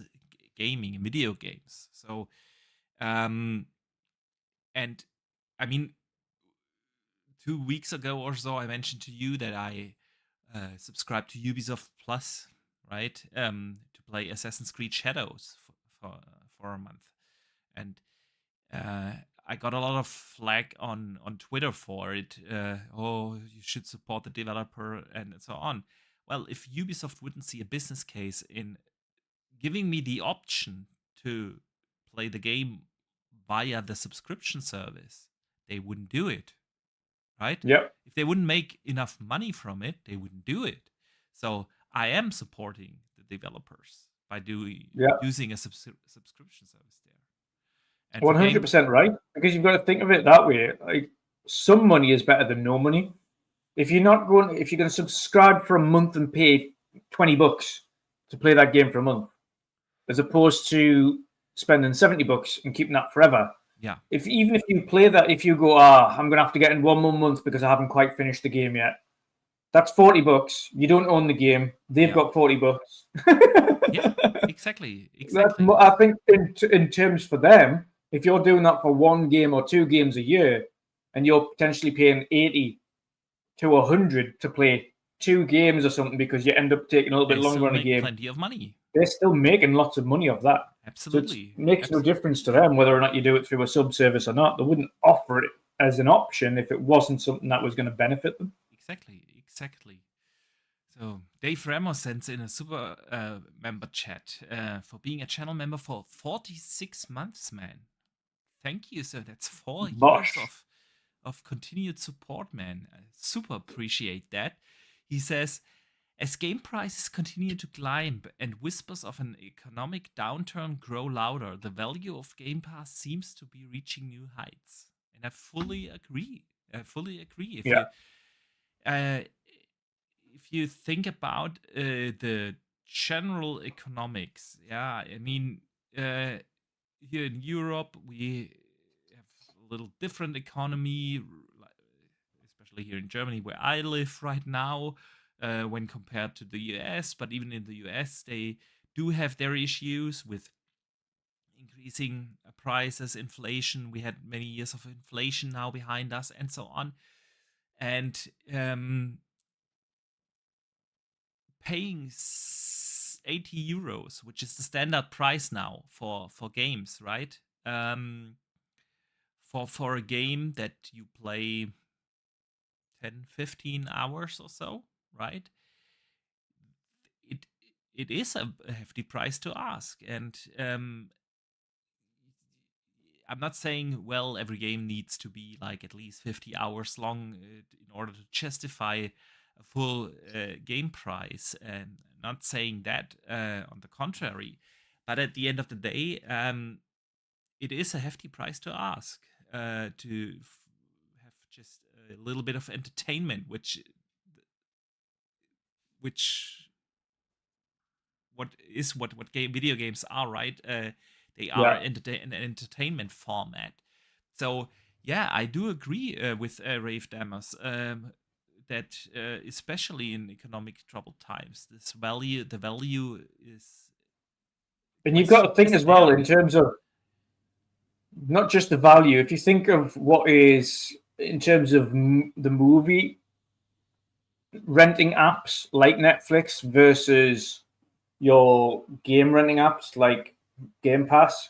gaming and video games? So and I mean, 2 weeks ago or so, I mentioned to you that I subscribed to Ubisoft Plus, right? To play Assassin's Creed Shadows for a month, and I got a lot of flack on Twitter for it. You should support the developer and so on. Well, if Ubisoft wouldn't see a business case in giving me the option to play the game via the subscription service, they wouldn't do it, right? Yep. If they wouldn't make enough money from it, they wouldn't do it. So I am supporting the developers by using a subscription service there. And 100% right, because you've got to think of it that way. Like, some money is better than no money. If you're going to subscribe for a month and pay $20 to play that game for a month, as opposed to spending $70 and keeping that forever. Yeah. Even if you play that, if you go, I'm going to have to get in one more month because I haven't quite finished the game yet. That's $40. You don't own the game. They've got $40. Yeah, exactly. I think in terms for them, if you're doing that for one game or two games a year, and you're potentially paying $80 to 100 to play 2 games or something because you end up taking a little bit longer on a game. Plenty of money. They're still making lots of money off that. Absolutely. So it makes no difference to them whether or not you do it through a sub-service or not. They wouldn't offer it as an option if it wasn't something that was going to benefit them. Exactly. So Dave Ramos sends in a super member chat for being a channel member for 46 months, man. Thank you. So that's 4 years of continued support, man. I super appreciate that. He says, as game prices continue to climb and whispers of an economic downturn grow louder, the value of Game Pass seems to be reaching new heights. And I fully agree. If you think about the general economics, yeah, I mean, here in Europe, we have a little different economy, especially here in Germany, where I live right now, when compared to the US. But even in the US, they do have their issues with increasing prices, inflation. We had many years of inflation now behind us, and so on. And paying 80 euros, which is the standard price now for games, right? For a game that you play 10, 15 hours or so, right? It is a hefty price to ask. And I'm not saying, well, every game needs to be like at least 50 hours long in order to justify a full game price. And not saying that, on the contrary. But at the end of the day, it is a hefty price to ask to have just a little bit of entertainment, which what video games are, right? They are an entertainment format. So yeah, I do agree with Rafe Dammers that especially in economic troubled times, the value is. And you've got to think as well in terms of not just the value. If you think of what is in terms of the movie renting apps like Netflix versus your game renting apps like Gamepass,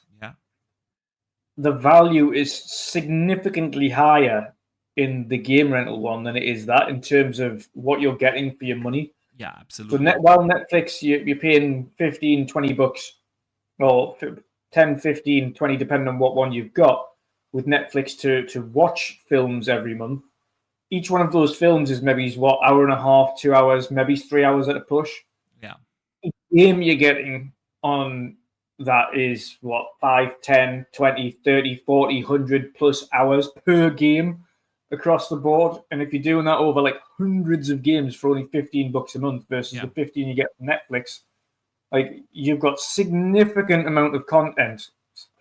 the value is significantly higher in the game rental one than it is that in terms of what you're getting for your money. Yeah, absolutely. So while Netflix, you're paying 15, 20 bucks or 10, 15, 20, depending on what one you've got with Netflix to watch films every month. Each one of those films is maybe, hour and a half, 2 hours, maybe 3 hours at a push. Yeah. The game you're getting on that is 5, 10, 20, 30, 40, 100 plus hours per game across the board. And if you're doing that over like hundreds of games for only 15 bucks a month versus the 15 you get from Netflix, like you've got significant amount of content,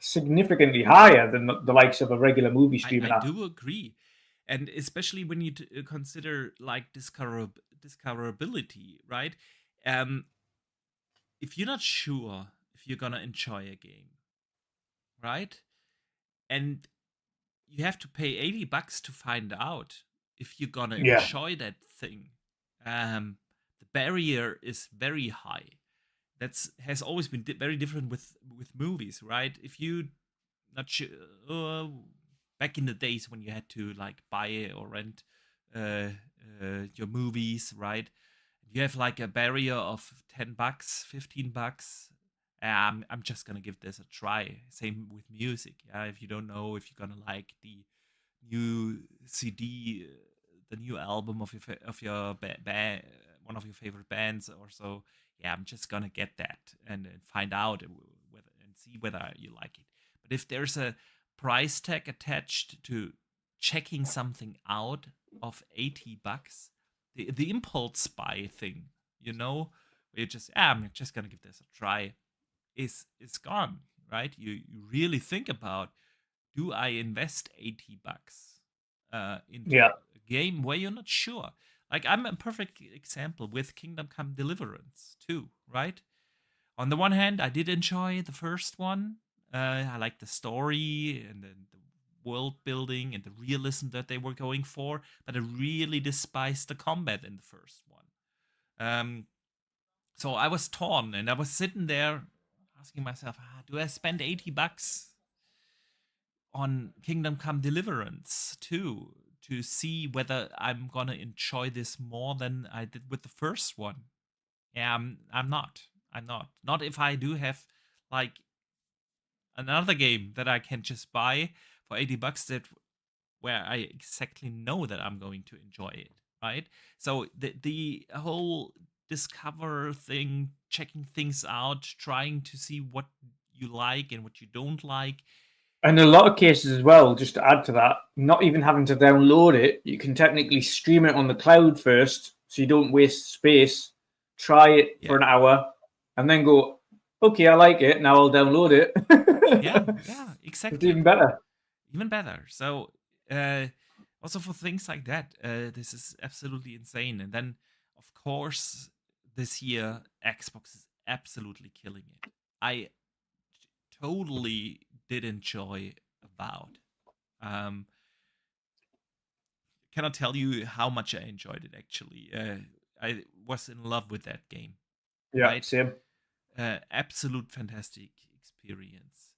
significantly higher than the likes of a regular movie streaming app. I do agree. And especially when you consider like discoverability, right? If you're not sure if you're gonna enjoy a game, right? And you have to pay 80 bucks to find out if you're gonna enjoy that thing. The barrier is very high. Has always been very different with movies, right? If you not sure, back in the days when you had to like buy or rent your movies, right? You have like a barrier of 10 bucks, 15 bucks. I'm just gonna give this a try. Same with music. Yeah, if you don't know if you're gonna like the new CD, the new album of your band, one of your favorite bands or so, yeah, I'm just gonna get that and find out and see whether you like it. But if there's a price tag attached to checking something out of 80 bucks, the impulse buy thing, where you just, I'm just gonna give this a try, is gone, right? You really think about, do I invest 80 bucks into a game where you're not sure? Like, I'm a perfect example with Kingdom Come Deliverance too, right? On the one hand, I did enjoy the first one. I liked the story and then world building and the realism that they were going for, but I really despised the combat in the first one. So I was torn, and I was sitting there asking myself, do I spend $80 on Kingdom Come Deliverance 2 to see whether I'm gonna enjoy this more than I did with the first one? Yeah, I'm not. I'm not. Not if I do have like another game that I can just buy for $80 that where I exactly know that I'm going to enjoy it, right? So the whole discover thing, checking things out, trying to see what you like and what you don't like. And in a lot of cases as well, just to add to that, not even having to download it, you can technically stream it on the cloud first, so you don't waste space. Try it for an hour, and then go, okay, I like it. Now I'll download it. Yeah, exactly. It's even better. Even better. So also for things like that, this is absolutely insane. And then, of course, this year Xbox is absolutely killing it. I totally did enjoy Avowed. Cannot tell you how much I enjoyed it. Actually, I was in love with that game. Yeah, right? same. Absolute fantastic experience.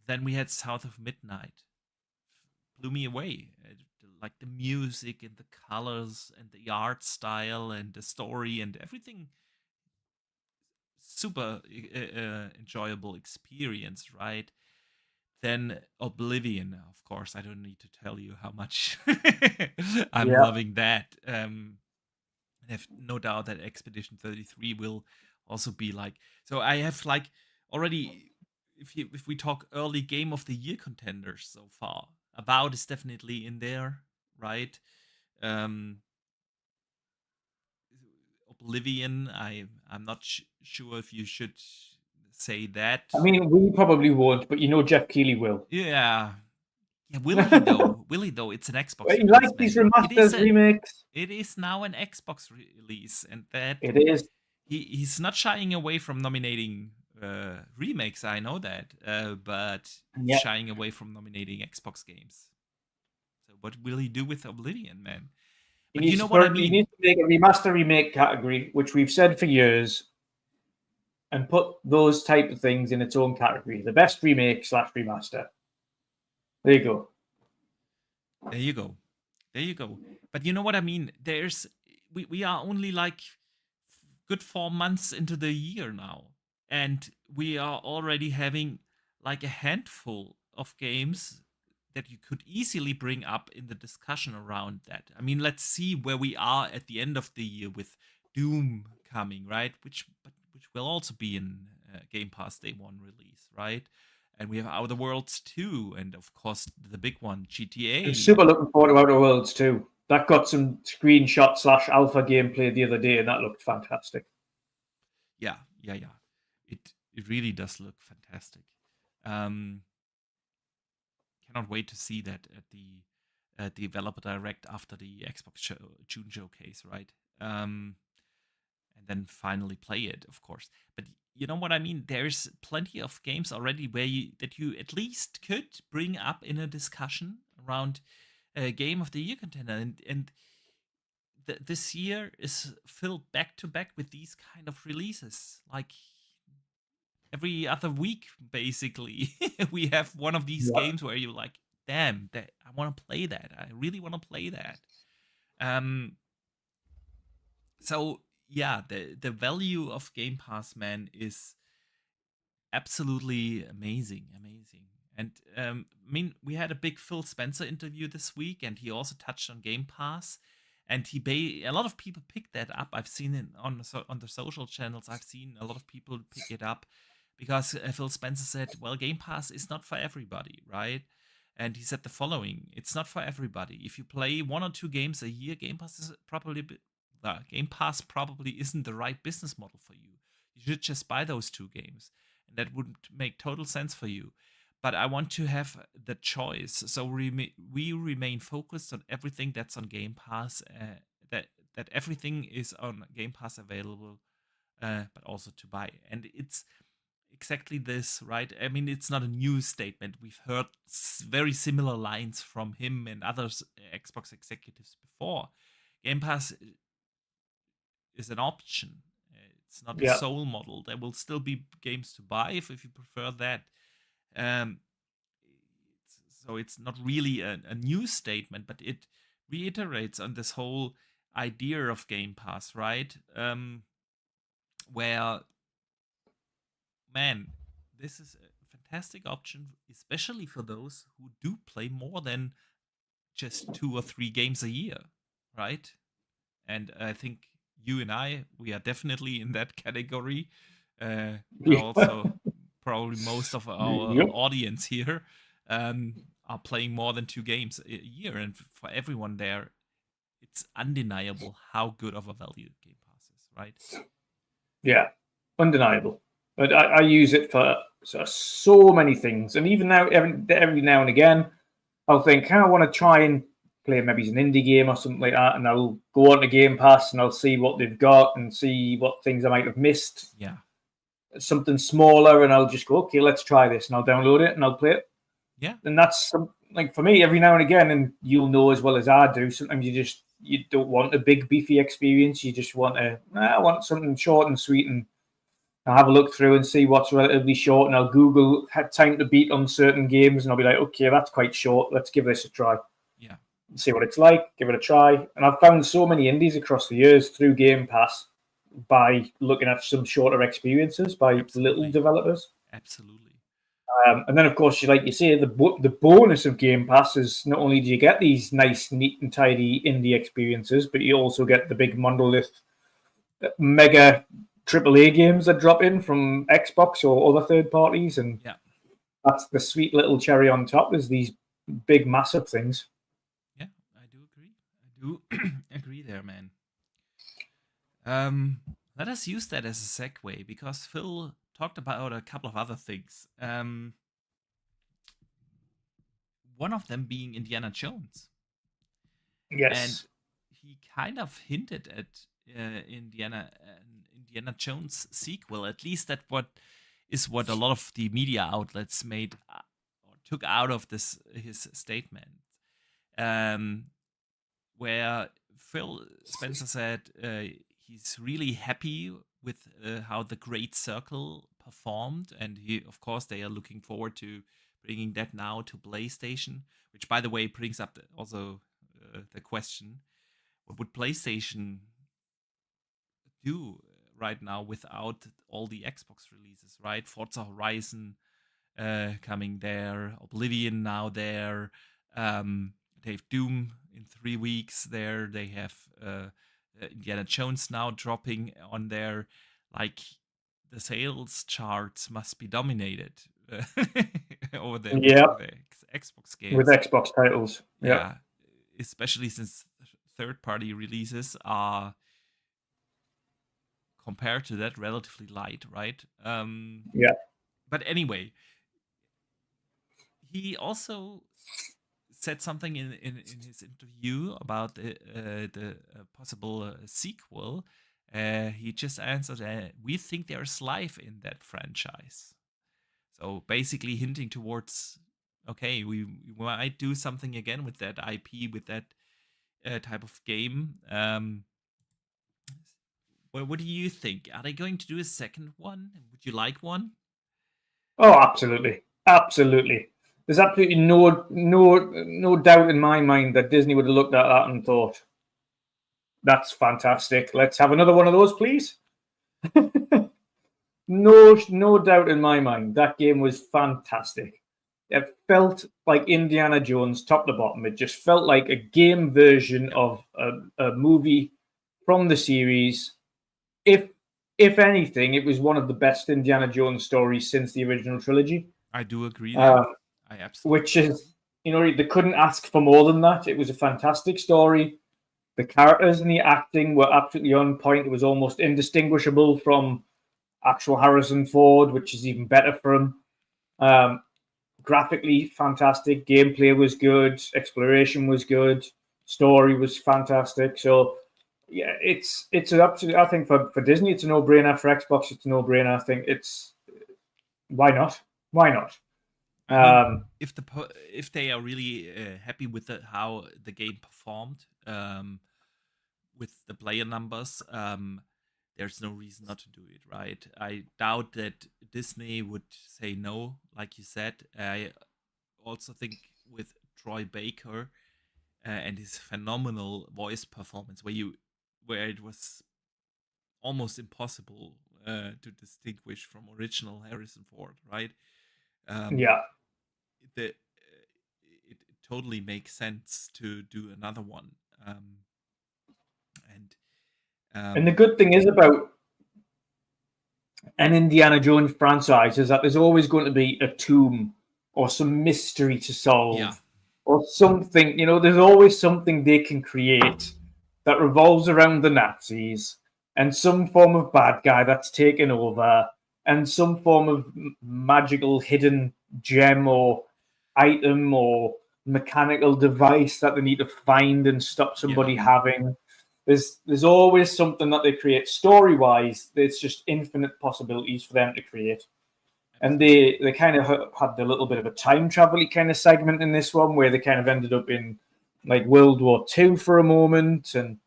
Then we had South of Midnight. Blew me away. Like the music and the colors and the art style and the story and everything. Super enjoyable experience, right? Then Oblivion, of course. I don't need to tell you how much I'm loving that. I have no doubt that Expedition 33 will also be like. So I have like already, if we talk early game of the year contenders so far, Avowed is definitely in there, right? Oblivion, I'm not sure if you should say that. I mean, we probably won't, but you know Jeff Keighley will. Yeah. Yeah, will he though? Will he though? It's an Xbox He release, likes man. these remasters, remakes. It is now an Xbox release, and that it is. He's not shying away from nominating remakes. I know that, but he's shying away from nominating Xbox games. So what will he do with Oblivion, man? But you know what I mean. He needs to make a remaster remake category, which we've said for years, and put those type of things in its own category. The best remake / remaster. There you go. There you go. There you go. But you know what I mean? We are only like good 4 months into the year now, and we are already having like a handful of games that you could easily bring up in the discussion around that. I mean, let's see where we are at the end of the year with Doom coming, right? Which will also be in Game Pass Day 1 release, right? And we have Outer Worlds 2, and of course the big one, GTA. I'm super looking forward to Outer Worlds 2. That got some screenshot / alpha gameplay the other day, and that looked fantastic. Yeah. It really does look fantastic. Cannot wait to see that at the developer direct after the Xbox June showcase, right? And then finally play it, of course. But you know what I mean? There's plenty of games already where you at least could bring up in a discussion around a game of the year contender, and this year is filled back to back with these kind of releases, like every other week basically. We have one of these games where you're like, damn, that I want to play that. I really want to play that. So yeah, the value of Game Pass, man, is absolutely amazing. And I mean, we had a big Phil Spencer interview this week, and he also touched on Game Pass. And a lot of people picked that up. I've seen it on the social channels. I've seen a lot of people pick it up because Phil Spencer said, well, Game Pass is not for everybody, right? And he said the following: it's not for everybody. If you play 1 or 2 games a year, Game Pass probably isn't the right business model for you. You should just buy those 2 games, and that would make total sense for you. But I want to have the choice, so we remain focused on everything that's on Game Pass. That everything is on Game Pass available, but also to buy. And it's exactly this, right? I mean, it's not a new statement. We've heard very similar lines from him and others Xbox executives before. Game Pass is an option. It's not a sole model. There will still be games to buy if you prefer that. Um, so it's not really a new statement, but it reiterates on this whole idea of Game Pass, right? Where, man, this is a fantastic option, especially for those who do play more than just 2 or 3 games a year, right? And I think you and we are definitely in that category. Also, probably most of our audience here are playing more than 2 games a year. And for everyone there, it's undeniable how good of a value Game Pass is, right? Yeah, undeniable. But I use it for so many things. And even now, every now and again, I'll think, I want to try and play maybe an indie game or something like that, and I'll go on to Game Pass and I'll see what they've got and see what things I might have missed. Yeah. Something smaller, and I'll just go, okay, let's try this, and I'll download it and I'll play it. Yeah. And that's like for me, every now and again, and you'll know as well as I do, sometimes you don't want a big beefy experience. You just want I want something short and sweet, and I'll have a look through and see what's relatively short, and I'll Google time to beat on certain games, and I'll be like, okay, that's quite short. Let's give this a try. Yeah. See what it's like, give it a try. And I've found so many indies across the years through Game Pass by looking at some shorter experiences by little developers. Absolutely. And then, of course, like you say, the bonus of Game Pass is not only do you get these nice, neat and tidy indie experiences, but you also get the big monolith, mega AAA games that drop in from Xbox or other third parties. And that's the sweet little cherry on top, is these big, massive things. Yeah, I do agree. I do agree there, man. Let us use that as a segue, because Phil talked about a couple of other things. One of them being Indiana Jones. Yes. And he kind of hinted at Indiana Jones sequel. At least that what a lot of the media outlets made or took out of his statement. Where Phil Spencer said he's really happy with how the Great Circle performed, and of course they are looking forward to bringing that now to PlayStation, which, by the way, brings up also the question, what would PlayStation do right now without all the Xbox releases, right? Forza Horizon coming there, Oblivion now there, they have Doom in 3 weeks there, they have Indiana Jones now dropping on there. Like, the sales charts must be dominated over there with the Xbox games. With Xbox titles. Yeah. Especially since third-party releases are, compared to that, relatively light, right? But anyway, he also said something in his interview about the possible sequel. He just answered, we think there's life in that franchise. So basically hinting towards, okay, we might do something again with that IP, with that type of game. What do you think? Are they going to do a second one? Would you like one? Oh, absolutely. Absolutely. There's absolutely no doubt in my mind that Disney would have looked at that and thought, that's fantastic. Let's have another one of those, please. No doubt in my mind. That game was fantastic. It felt like Indiana Jones, top to bottom. It just felt like a game version of a movie from the series. If anything, it was one of the best Indiana Jones stories since the original trilogy. I do agree. I absolutely. Which is, they couldn't ask for more than that. It was a fantastic story. The characters and the acting were absolutely on point. It was almost indistinguishable from actual Harrison Ford, which is even better for him. Graphically fantastic. Gameplay was good. Exploration was good. Story was fantastic. So, yeah, it's an absolute. I think for Disney, it's a no-brainer. For Xbox, it's a no-brainer. I think it's why not? Why not? I mean, if they are really happy with how the game performed with the player numbers, there's no reason not to do it, right? I doubt that Disney would say no, like you said. I also think with Troy Baker and his phenomenal voice performance, where it was almost impossible to distinguish from original Harrison Ford, right? Um, Yeah. it totally makes sense to do another one. And And the good thing is about an Indiana Jones franchise is that there's always going to be a tomb or some mystery to yeah, solve or something. There's always something they can create that revolves around the Nazis and some form of bad guy that's taken over and some form of magical hidden gem or item or mechanical device that they need to find and stop yeah, somebody having. There's always something that they create story wise. There's just infinite possibilities for them to create, and absolutely. they kind of had a little bit of a time travel kind of segment in this one where they kind of ended up in like World War II for a moment, and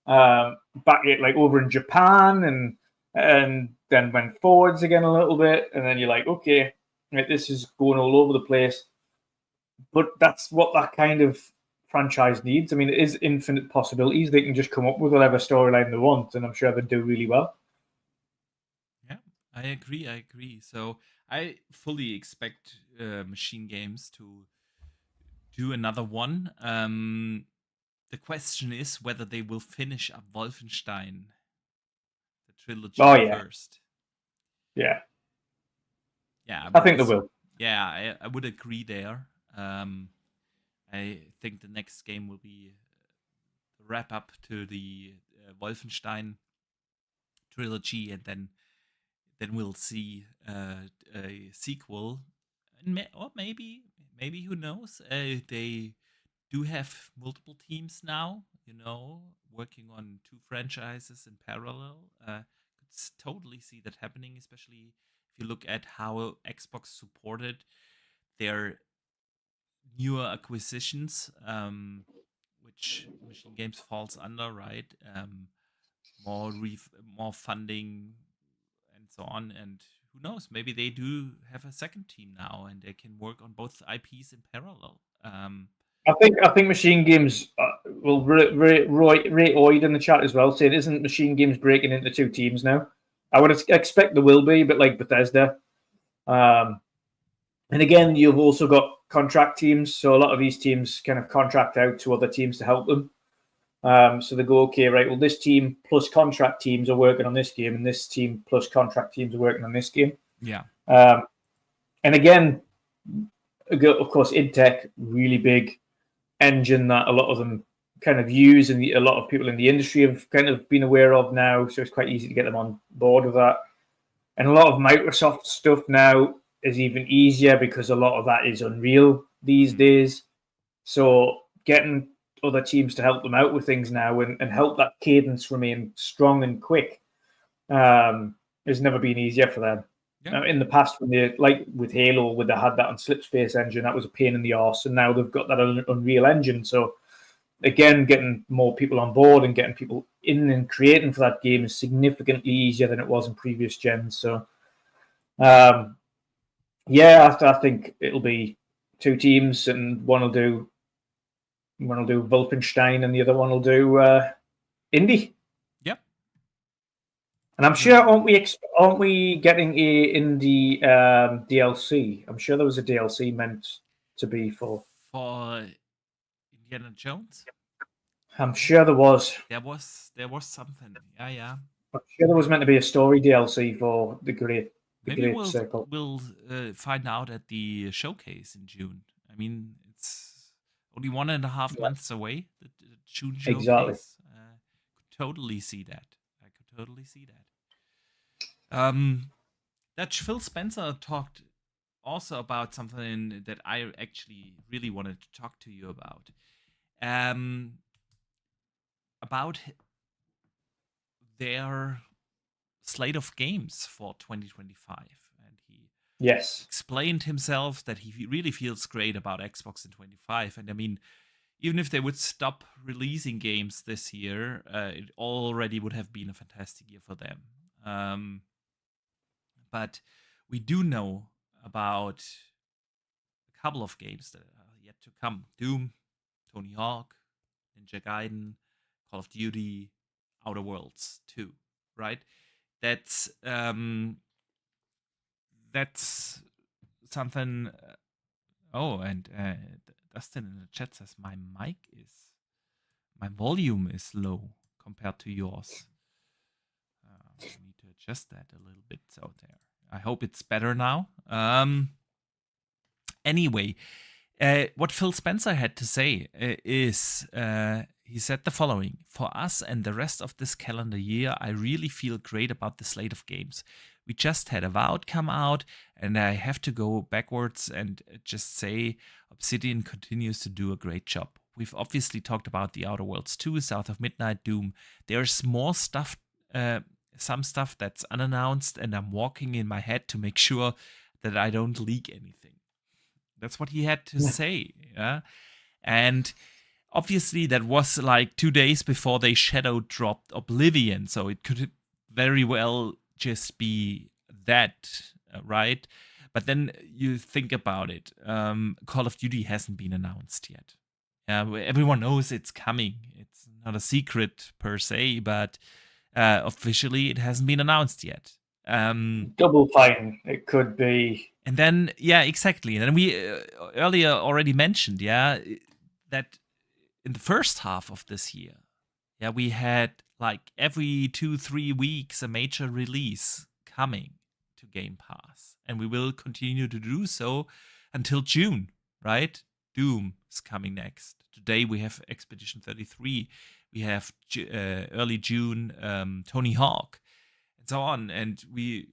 back at like over in Japan, and then went forwards again a little bit, and then you're like, okay, right, this is going all over the place, but that's what that kind of franchise needs. I mean, it is infinite possibilities. They can just come up with whatever storyline they want, and I'm sure they do really well. Yeah, I agree. I agree. So I fully expect Machine Games to do another one. The question is whether they will finish up Wolfenstein, the Oh trilogy, yeah, first. yeah. Yeah, I I would think they will. yeah, I would agree there. Um, I think the next game will be the wrap up to the Wolfenstein trilogy, and then we'll see a sequel, and or maybe who knows? They do have multiple teams now, working on two franchises in parallel. Could totally see that happening, especially if you look at how Xbox supported their newer acquisitions, which Machine Games falls under, right? More funding and so on, and who knows? Maybe they do have a second team now, and they can work on both IPs in parallel. I think Machine Games will Ray Oid in the chat as well saying isn't Machine Games breaking into two teams now? I would expect there will be, but like Bethesda. Um, and again, you've also got contract teams, so a lot of these teams kind of contract out to other teams to help them. So they go, okay, right, well, this team plus contract teams are working on this game, and this team plus contract teams are working on this game. Yeah. And again, of course, IdTech, really big engine that a lot of them kind of use, and a lot of people in the industry have kind of been aware of now. So it's quite easy to get them on board with that. And a lot of Microsoft stuff now is even easier because a lot of that is Unreal these days. So getting other teams to help them out with things now and help that cadence remain strong and quick has never been easier for them. Yeah. Now, in the past, when they like with Halo, when they had that on Slipspace engine, that was a pain in the arse, and now they've got that on Unreal Engine. So again, getting more people on board and getting people in and creating for that game is significantly easier than it was in previous gens. So yeah, I think it'll be two teams, and one will do Wolfenstein, and the other one will do Indie. Yep. And I'm sure, aren't we getting a Indie DLC? I'm sure there was a DLC meant to be for Indiana Jones. I'm sure there was. There was something. Yeah. I'm sure there was meant to be a story DLC for the Maybe Great Circle. we'll find out at the showcase in June. I mean, it's only 1.5 months away. The June Exactly. showcase. Could totally see that. I could totally see that. That Phil Spencer talked also about something that I actually really wanted to talk to you about. About their slate of games for 2025, and he Yes. explained himself that he really feels great about Xbox in 25. And I mean, even if they would stop releasing games this year, it already would have been a fantastic year for them. But we do know about a couple of games that are yet to come: Doom, Tony Hawk, Ninja Gaiden, Call of Duty, Outer Worlds 2, right? That's something. Oh, and Dustin in the chat says my volume is low compared to yours. I need to adjust that a little bit. So there. I hope it's better now. Anyway, what Phil Spencer had to say is he said the following: "For us and the rest of this calendar year, I really feel great about the slate of games. We just had Avowed come out, and I have to go backwards and just say Obsidian continues to do a great job. We've obviously talked about the Outer Worlds 2, South of Midnight, Doom. There's more stuff, some stuff that's unannounced, and I'm walking in my head to make sure that I don't leak anything." That's what he had to say. Yeah. And obviously, that was like 2 days before they shadow dropped Oblivion. So it could very well just be that, right? But then you think about it. Call of Duty hasn't been announced yet. Everyone knows it's coming. It's not a secret per se, but officially it hasn't been announced yet. Double Fine, it could be. And then, yeah, exactly. And then we earlier already mentioned, that in the first half of this year, we had like every 2-3 weeks a major release coming to Game Pass. And we will continue to do so until June, right? Doom is coming next. Today we have Expedition 33. We have early June Tony Hawk, and so on. And we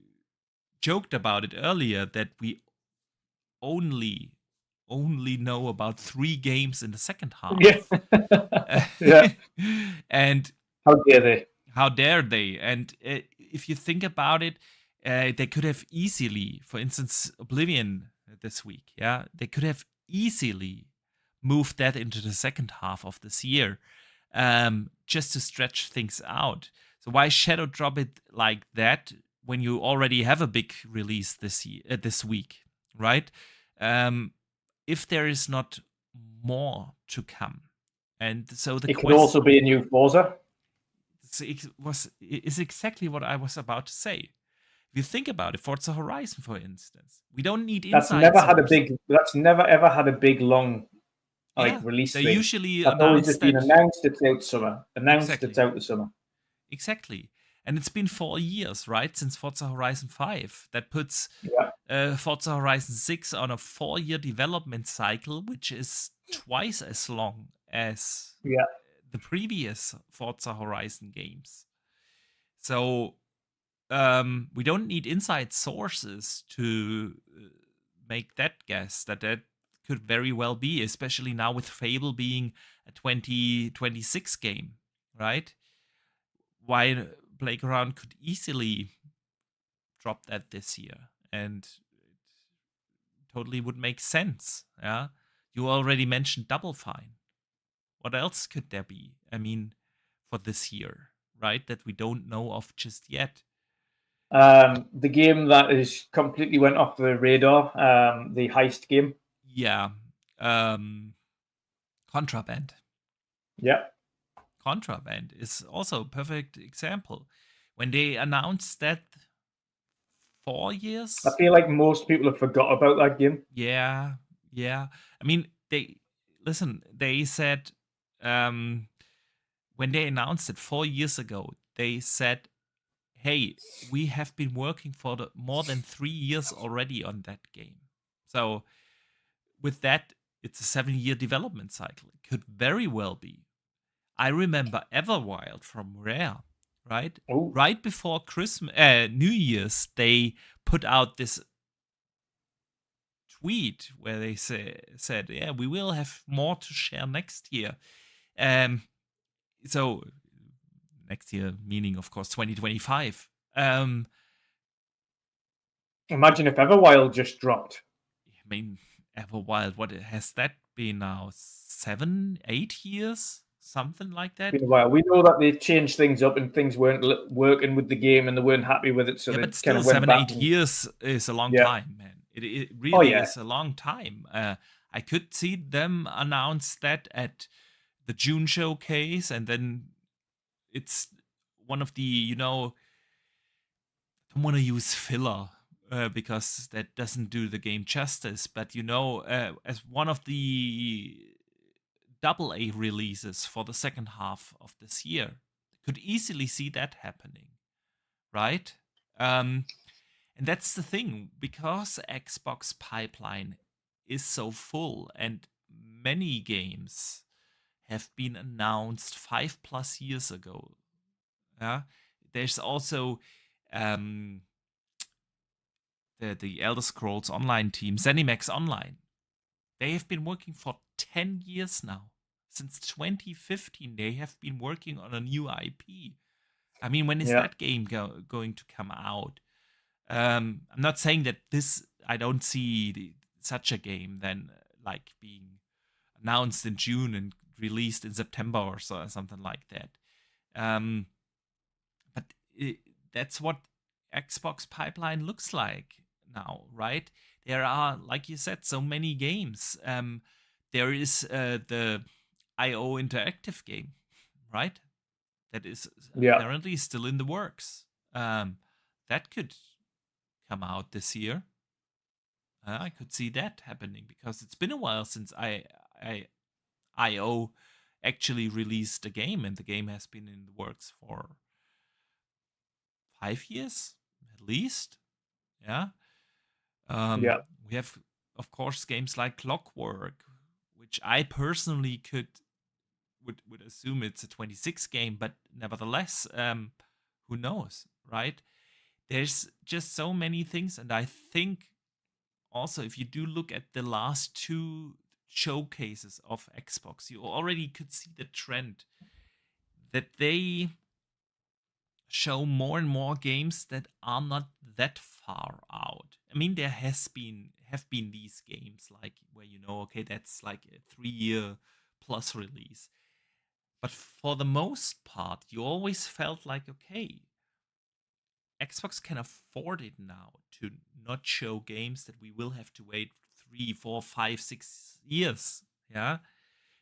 joked about it earlier that we only know about 3 games in the second half. Yeah. Yeah. And how dare they? And if you think about it, they could have easily, for instance, Oblivion this week, they could have easily moved that into the second half of this year, just to stretch things out. So why shadow drop it like that when you already have a big release this week, right? If there is not more to come, and so it could also be a new Forza. Is exactly what I was about to say. If you think about it, Forza Horizon, for instance, we don't need inside. That's never ever had a big long release. They usually that's always just been announced. It's out summer. It's out the summer. Exactly. And it's been 4 years, right, since Forza Horizon 5. That puts Forza Horizon 6 on a 4-year development cycle, which is twice as long as the previous Forza Horizon games. So we don't need inside sources to make that guess that could very well be, especially now with Fable being a 2026 game, right? Why Playground could easily drop that this year, and it totally would make sense. Yeah, you already mentioned Double Fine. What else could there be? I mean, for this year, right? That we don't know of just yet. The game that is completely went off the radar, the heist game. Yeah, Contraband. Yeah. Contraband is also a perfect example. When they announced that 4 years, I feel like most people have forgot about that game. Yeah. I mean, they said when they announced it 4 years ago, they said, "Hey, we have been working for more than 3 years already on that game." So with that, it's a 7-year development cycle. It could very well be. I remember Everwild from Rare, right? Ooh. Right before Christmas, New Year's, they put out this tweet where they said, "Yeah, we will have more to share next year." So next year, meaning of course 2025. Imagine if Everwild just dropped. I mean, Everwild, what has that been now? 7, 8 years? Something like that? Been a while. We know that they changed things up and things weren't working with the game and they weren't happy with it, so Yeah, they but kind still, of went 7, back 8 and years is a long yeah. time, man. It Oh really yeah. is a long time. I could see them announce that at the June showcase, and then it's one of the, I don't want to use filler because that doesn't do the game justice, but as one of the double A releases for the second half of this year, could easily see that happening, right? And that's the thing, because Xbox pipeline is so full and many games have been announced 5+ years ago. Yeah, there's also um, the Elder Scrolls Online team, ZeniMax Online. They have been working for 10 years now. Since 2015, they have been working on a new IP. I mean, when is Yeah. that game going to come out? I'm not saying that I don't see such a game then like being announced in June and released in September or something like that. Um, but that's what Xbox pipeline looks like now, right? There are, like you said, so many games. There is the IO Interactive game, right? That is Yeah. apparently still in the works. That could come out this year. I could see that happening because it's been a while since IO actually released a game, and the game has been in the works for 5 years at least. Yeah. Yeah. We have, of course, games like Clockwork, which I personally would assume it's a 26 game, but nevertheless, who knows, right? There's just so many things, and I think also if you do look at the last two showcases of Xbox, you already could see the trend that they show more and more games that are not that far out. I mean, there have been these games like where okay, that's like a 3 year plus release. But for the most part, you always felt like, okay, Xbox can afford it now to not show games that we will have to wait 3, 4, 5, 6 years. Yeah.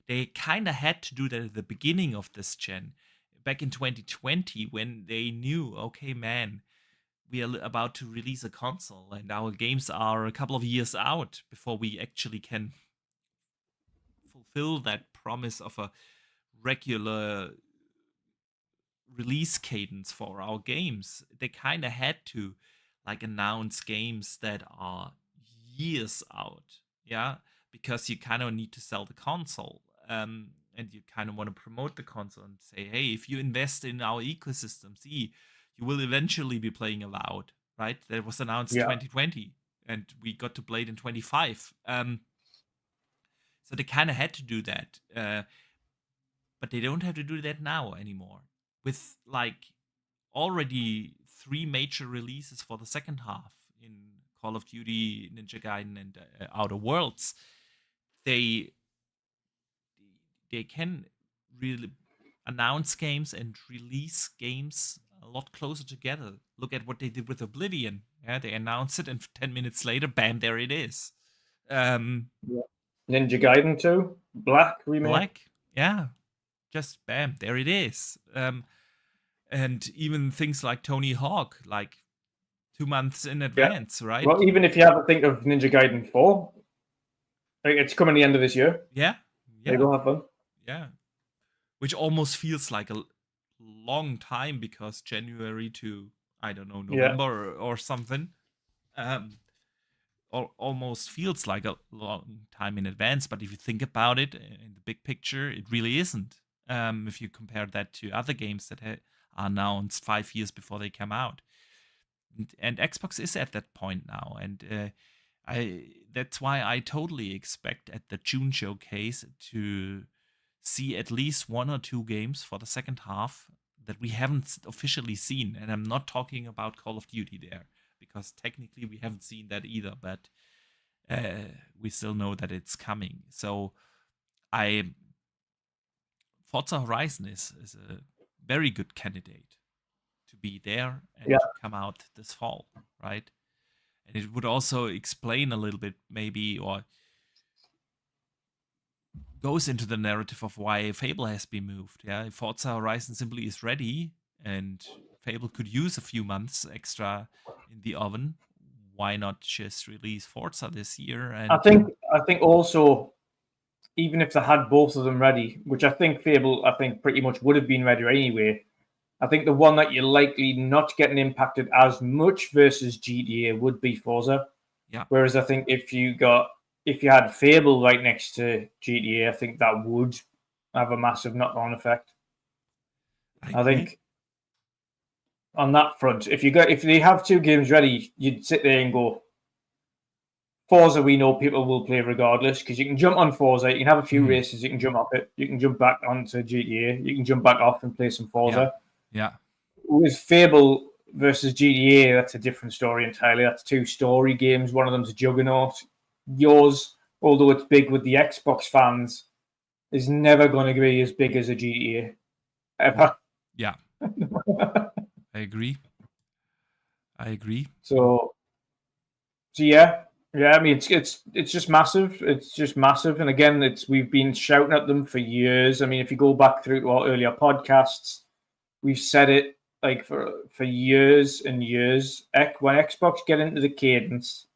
They kind of had to do that at the beginning of this gen, back in 2020, when they knew, okay, man, we are about to release a console and our games are a couple of years out before we actually can fulfill that promise of a regular release cadence for our games. They kind of had to like announce games that are years out, yeah, because you kind of need to sell the console, and you kind of want to promote the console and say, hey, if you invest in our ecosystem, see, you will eventually be playing Avowed, right? That was announced Yeah. 2020, and we got to play it in 25. So they kind of had to do that. But they don't have to do that now anymore. With like already 3 major releases for the second half in Call of Duty, Ninja Gaiden, and Outer Worlds, they can really announce games and release games a lot closer together. Look at what they did with Oblivion. Yeah, they announced it, and 10 minutes later, bam, there it is. Yeah. Ninja Gaiden 2, Black remake. Black, yeah, just bam, there it is. And even things like Tony Hawk, like 2 months in Yeah. advance, right? Well, even if you have to think of Ninja Gaiden 4, like, it's coming the end of this year. Yeah, There you yeah, go, have fun. yeah. Which almost feels like a long time because January to, I don't know, Yeah. November or something. Um, almost feels like a long time in advance. But if you think about it in the big picture, it really isn't. If you compare that to other games that are announced 5 years before they come out, and Xbox is at that point now, and that's why I totally expect at the June showcase to see at least 1 or 2 games for the second half that we haven't officially seen. And I'm not talking about Call of Duty there. because technically we haven't seen that either, but we still know that it's coming. So Forza Horizon is a very good candidate to be there and Yeah. to come out this fall, right? And it would also explain a little bit, maybe, or goes into the narrative of why Fable has been moved. Yeah, if Forza Horizon simply is ready and Fable could use a few months extra in the oven, why not just release Forza this year? And I think also, even if they had both of them ready, which I think Fable, pretty much would have been ready anyway. I think the one that you're likely not getting impacted as much versus GTA would be Forza. Yeah. Whereas I think if you had Fable right next to GTA, I think that would have a massive knock-on effect. I think on that front, if they have two games ready, you'd sit there and go, Forza, we know people will play regardless, because you can jump on Forza, you can have a few races, you can jump off it, you can jump back onto GTA, you can jump back off and play some Forza. Yeah. With Fable versus GTA, that's a different story entirely. That's two story games. One of them's a juggernaut. Yours, although it's big with the Xbox fans, is never going to be as big as a GTA ever. Yeah. I agree. So yeah. I mean, it's just massive. It's just massive. And again, we've been shouting at them for years. I mean, if you go back through to our earlier podcasts, we've said it like for years and years. When Xbox get into the cadence,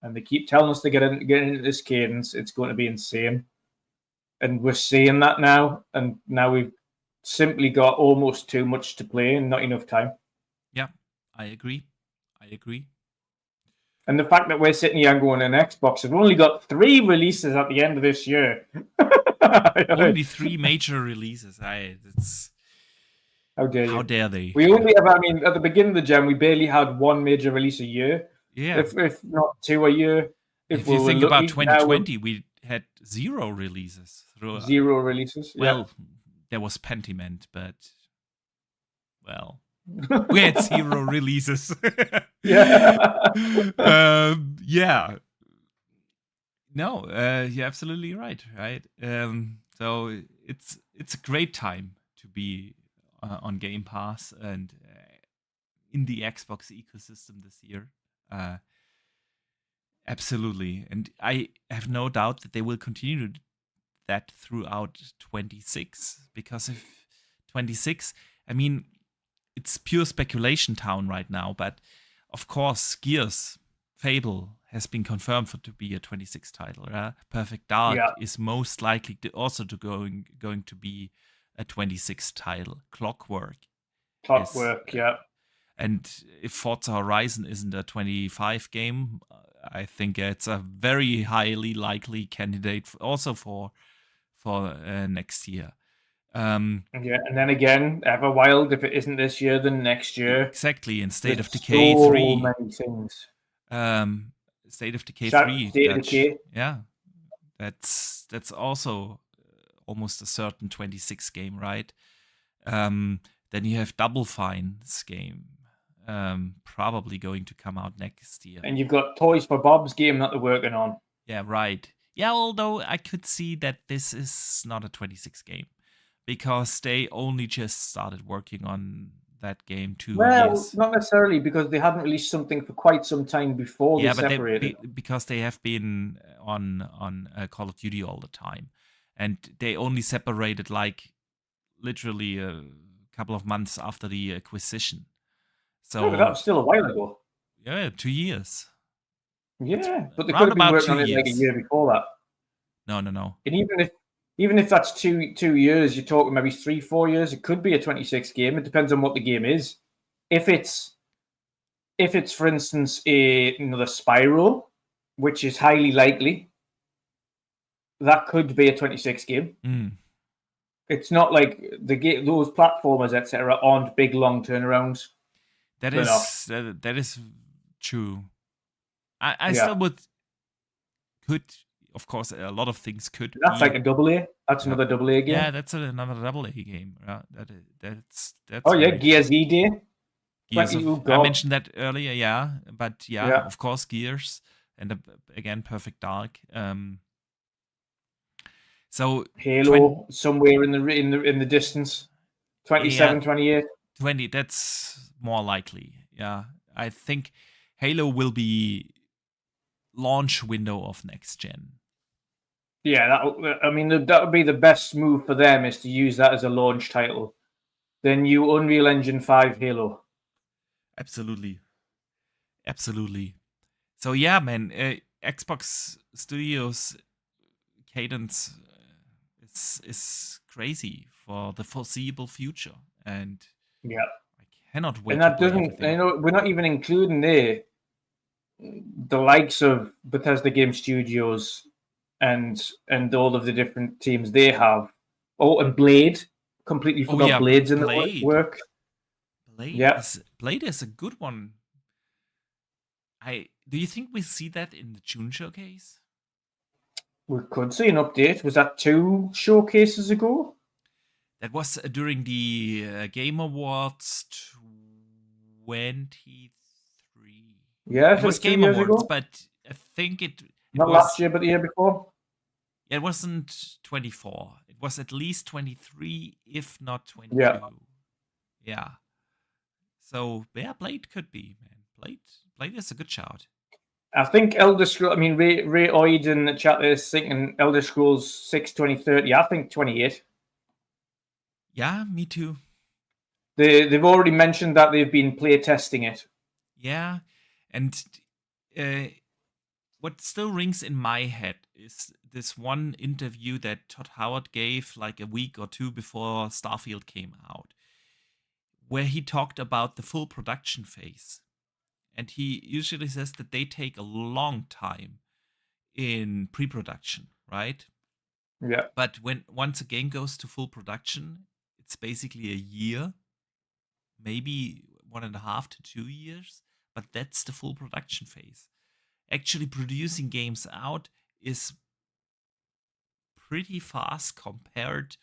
and they keep telling us to get into this cadence, it's going to be insane. And we're seeing that now. And now we've simply got almost too much to play and not enough time. Yeah, I agree. And the fact that we're sitting here and going on Xbox, we've only got 3 releases at the end of this year. Only 3 major releases. How dare you? How dare they? We only have, at the beginning of the gen, we barely had 1 major release a year. Yeah. If not 2 a year. If you think about 2020, we had 0 releases. 0 releases. Well, there was Pentiment, but we had 0 releases. Yeah. Yeah. No, you're absolutely right. So it's a great time to be on Game Pass and in the Xbox ecosystem this year. Absolutely. And I have no doubt that they will continue that throughout 26, because if 26, I mean, it's pure speculation town right now, but of course, Gears, Fable has been confirmed to be a 26 title. Perfect Dark is most likely going to be a 26 title. Clockwork, yeah. And if Forza Horizon isn't a 25 game, I think it's a very highly likely candidate also for next year. And then again, Everwild, if it isn't this year, then next year. Exactly, and State of Decay 3. So many things. State of Decay 3. State of Decay. Yeah, that's also almost a certain 26 game, right? Then you have Double Fine's game, probably going to come out next year. And you've got Toys for Bob's game that they're working on. Yeah, right. Yeah, although I could see that this is not a 26 game, because they only just started working on that game 2 years. Well, not necessarily, because they hadn't released something for quite some time before they separated. Because they have been on Call of Duty all the time, and they only separated like literally a couple of months after the acquisition. So but that was still a while ago. Yeah, 2 years. Yeah, but they could have been working on it like a year before that. No. And even if that's 2 years, you're talking maybe 3-4 years. It could be a 26 game. It depends on what the game is. If it's for instance another Spyro, which is highly likely, that could be a 26 game. It's not like those platformers etc. aren't big long turnarounds. That is true. I still could. Of course, a lot of things could. That's like a AA. That's another AA game. Yeah, that's another AA game. That's. Oh yeah, Gears E Day. Gears 22 of I God. mentioned that earlier, yeah, but yeah, Yeah. of course, Gears and again, Perfect Dark. So Halo somewhere in the distance. 27, yeah, 28. 20. That's more likely. Yeah, I think Halo will be launch window of next gen. Yeah, I mean that would be the best move for them, is to use that as a launch title. Then you Unreal Engine 5 Halo. Absolutely, absolutely. So yeah, man, Xbox Studios cadence is crazy for the foreseeable future, and Yeah. I cannot And wait to that play doesn't, everything. we're not even including there the likes of Bethesda Game Studios and all of the different teams they have. Oh, and Blade. Completely Oh forgot yeah, Blade's in the Blade. work. Yeah. Blade is a good one. I do you think we see that in the June showcase? We could see an update. Was that 2 showcases ago? That was during the Game Awards 23. Yeah, It so was it's 2 Game years Awards, ago. but I think it Not last was year, but the year before. it wasn't 24. It was at least 23, if not Yeah. 22. Yeah. So yeah, Blade could be, man. Blade is a good shout. I think Elder Scrolls. I mean, Ray Oid in the chat is thinking Elder Scrolls 6 2030. I think 28. Yeah, me too. They've already mentioned that they've been play testing it. Yeah, and what still rings in my head is this one interview that Todd Howard gave like a week or two before Starfield came out, where he talked about the full production phase. And he usually says that they take a long time in pre-production, right? Yeah. But when once a game goes to full production, it's basically a year, maybe 1.5 to 2 years, but that's the full production phase. Actually producing games out is pretty fast compared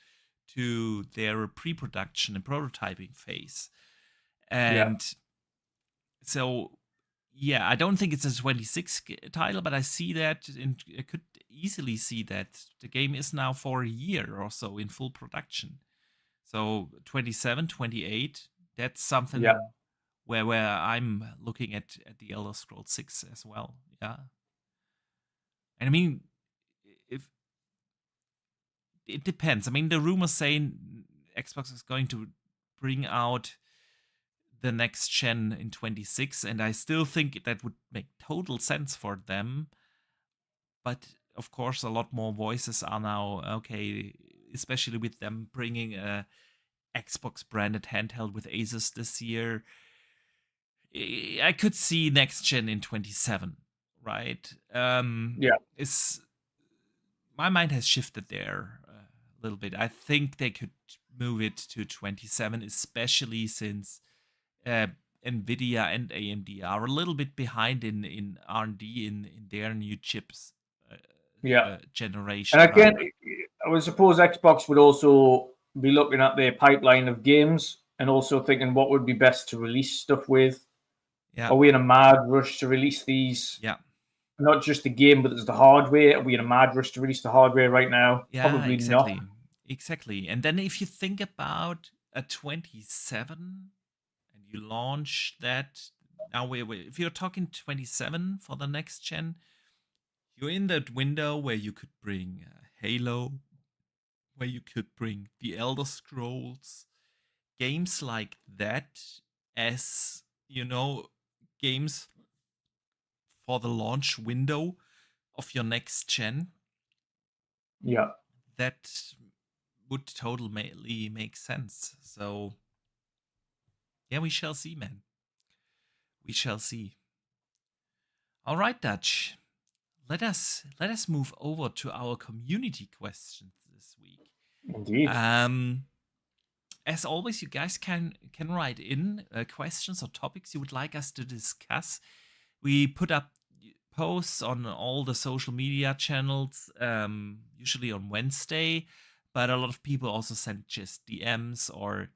to their pre-production and prototyping phase. And so yeah, I don't think it's a 26 title, but I see that, and I could easily see that the game is now for a year or so in full production. So 27, 28, that's something where I'm looking at the Elder Scrolls 6 as well. Yeah. And I mean, if it depends. I mean, the rumors saying Xbox is going to bring out the next gen in 26, and I still think that would make total sense for them. But of course, a lot more voices are now okay, especially with them bringing a Xbox branded handheld with Asus this year. I could see next gen in 27, right? Is my mind has shifted there a little bit. I think they could move it to 27, especially since Nvidia and AMD are a little bit behind in R&D in their new chips generation. And again, right? I would suppose Xbox would also be looking at their pipeline of games and also thinking what would be best to release stuff with. Yeah. Are we in a mad rush to release these? Yeah. Not just the game, but there's the hardware. Are we in a mad rush to release the hardware right now? Yeah, Probably exactly. not. Exactly. And then if you think about a 27 and you launch that, now if you're talking 27 for the next gen, you're in that window where you could bring Halo, where you could bring the Elder Scrolls, games like that, as games for the launch window of your next gen. Yeah. That would totally make sense. So yeah, we shall see, man. We shall see. All right, Dutch. Let us move over to our community questions this week. Indeed. As always, you guys can write in questions or topics you would like us to discuss. We put up posts on all the social media channels, usually on Wednesday, but a lot of people also send just DMs or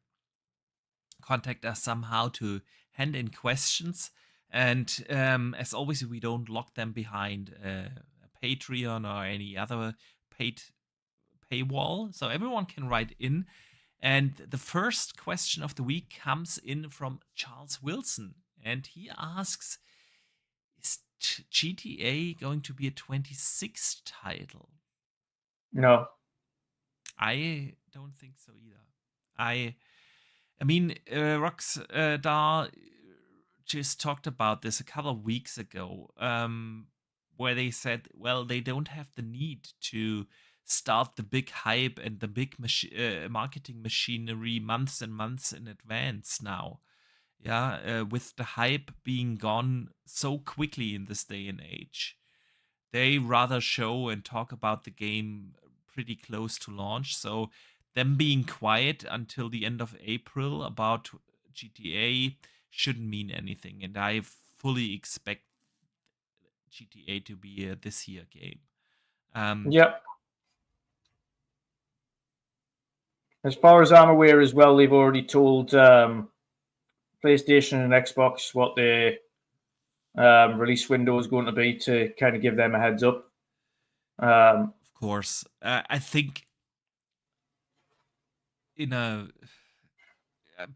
contact us somehow to hand in questions. And as always, we don't lock them behind a Patreon or any other paywall. So everyone can write in. And the first question of the week comes in from Charles Wilson. And he asks, is GTA going to be a 26 title? No. I don't think so either. I mean, Rockstar just talked about this a couple of weeks ago, where they said, well, they don't have the need to start the big hype and the big marketing machinery months and months in advance now. Yeah, with the hype being gone so quickly in this day and age, they rather show and talk about the game pretty close to launch. So them being quiet until the end of April about GTA shouldn't mean anything, and I fully expect GTA to be a this year game. Yep. As far as I'm aware as well, they've already told PlayStation and Xbox what their release window is going to be to kind of give them a heads up. Of course. I think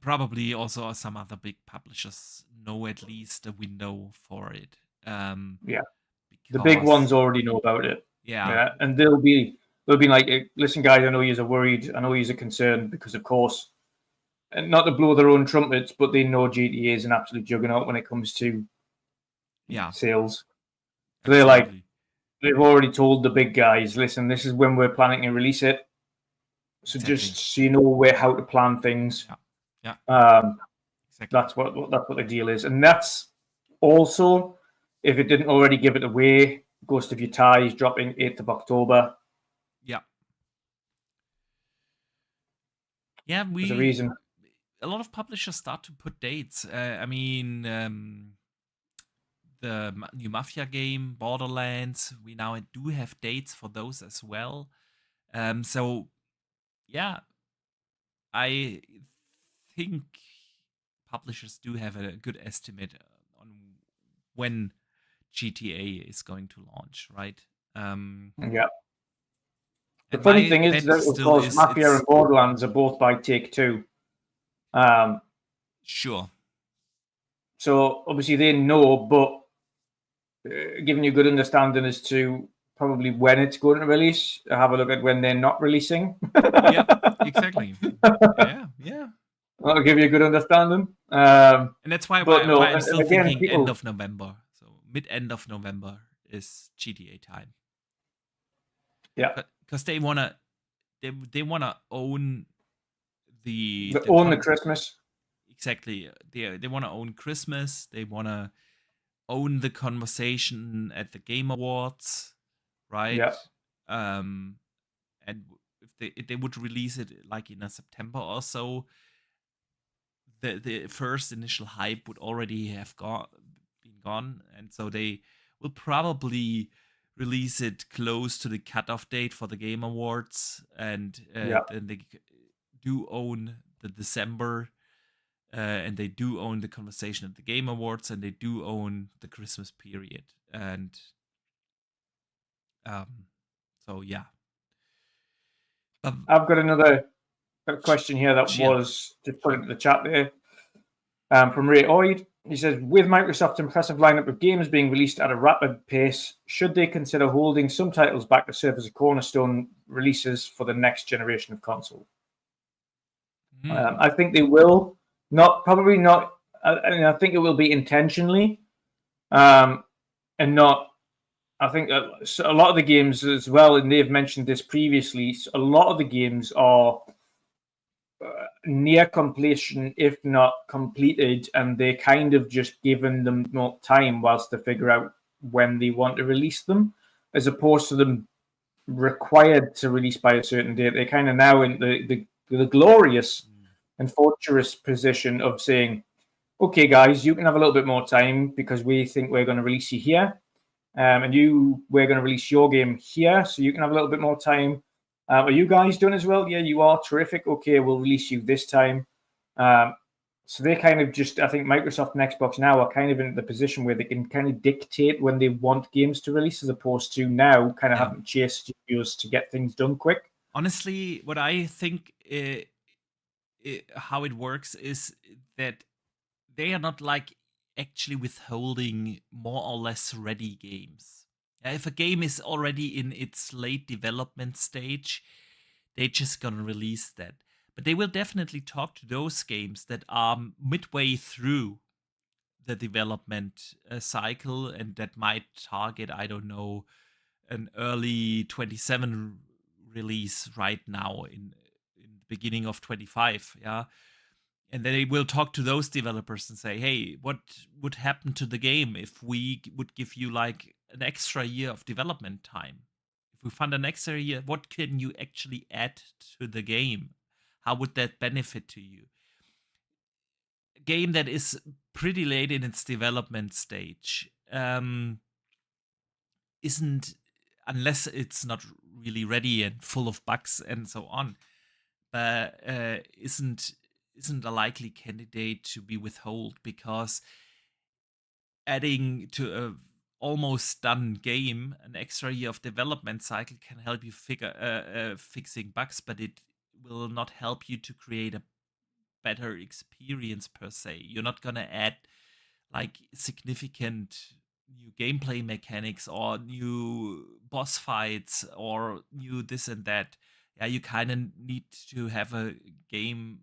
probably also some other big publishers know at least a window for it. Yeah. The big ones already know about it. Yeah. And they'll be like, listen, guys, I know you're worried. I know you're concerned because, of course, and not to blow their own trumpets, but they know GTA is an absolute juggernaut when it comes to sales. So they're like, they've already told the big guys, listen, this is when we're planning to release it. So just so you know how to plan things. Yeah. Exactly. That's what the deal is. And that's also, if it didn't already give it away, Ghost of Utah is dropping 8th of October. Yeah. Yeah, there's a reason. A lot of publishers start to put dates. I mean, the new Mafia game, Borderlands, we now do have dates for those as well. So, yeah, I think publishers do have a good estimate on when GTA is going to launch, right? Yeah. The funny thing is that, of course, Mafia and Borderlands are both by Take-Two. Sure. So obviously they know, but giving you a good understanding as to probably when it's going to release, have a look at when they're not releasing. Yeah, exactly. Yeah. That'll give you a good understanding. And that's why I'm still thinking people, end of November. So mid-end of November is GTA time. Yeah. Because they wanna own the Christmas. Exactly. They wanna own Christmas. They wanna own the conversation at the Game Awards, right? Yeah. And if they would release it like in September or so, the first initial hype would already have been gone, and so they will probably release it close to the cutoff date for the Game Awards, and then they do own the December, and they do own the conversation at the Game Awards, and they do own the Christmas period, and so yeah. I've got another question here that was just put into the chat there from Ray Oid. He says, with Microsoft's impressive lineup of games being released at a rapid pace, should they consider holding some titles back to serve as a cornerstone releases for the next generation of console? I think they will. Probably not. I think it will be intentionally, and not. I think a lot of the games as well, and they've mentioned this previously, a lot of the games are near completion, if not completed, and they're kind of just giving them more time whilst they figure out when they want to release them, as opposed to them required to release by a certain date. They're kind of now in the glorious and fortuitous position of saying, okay, guys, you can have a little bit more time because we think we're going to release you here. And we're going to release your game here, so you can have a little bit more time. Are you guys doing as well? Yeah, you are. Terrific. Okay, we'll release you this time. So they kind of just, I think Microsoft and Xbox now are kind of in the position where they can kind of dictate when they want games to release, as opposed to now kind of having to chase studios to get things done quick. Honestly, what I think how it works is that they are not like actually withholding more or less ready games. If a game is already in its late development stage, they're just gonna release that. But they will definitely talk to those games that are midway through the development cycle and that might target, I don't know, an early 27 release right now in the beginning of 25. Yeah. And they will talk to those developers and say, hey, what would happen to the game if we would give you like an extra year of development time? If we fund an extra year, what can you actually add to the game? How would that benefit to you? A game that is pretty late in its development stage isn't, unless it's not really ready and full of bugs and so on, but isn't a likely candidate to be withheld, because adding to a almost done game an extra year of development cycle can help you figure fixing bugs, but it will not help you to create a better experience per se. You're not gonna add like significant new gameplay mechanics or new boss fights or new this and that. Yeah, you kind of need to have a game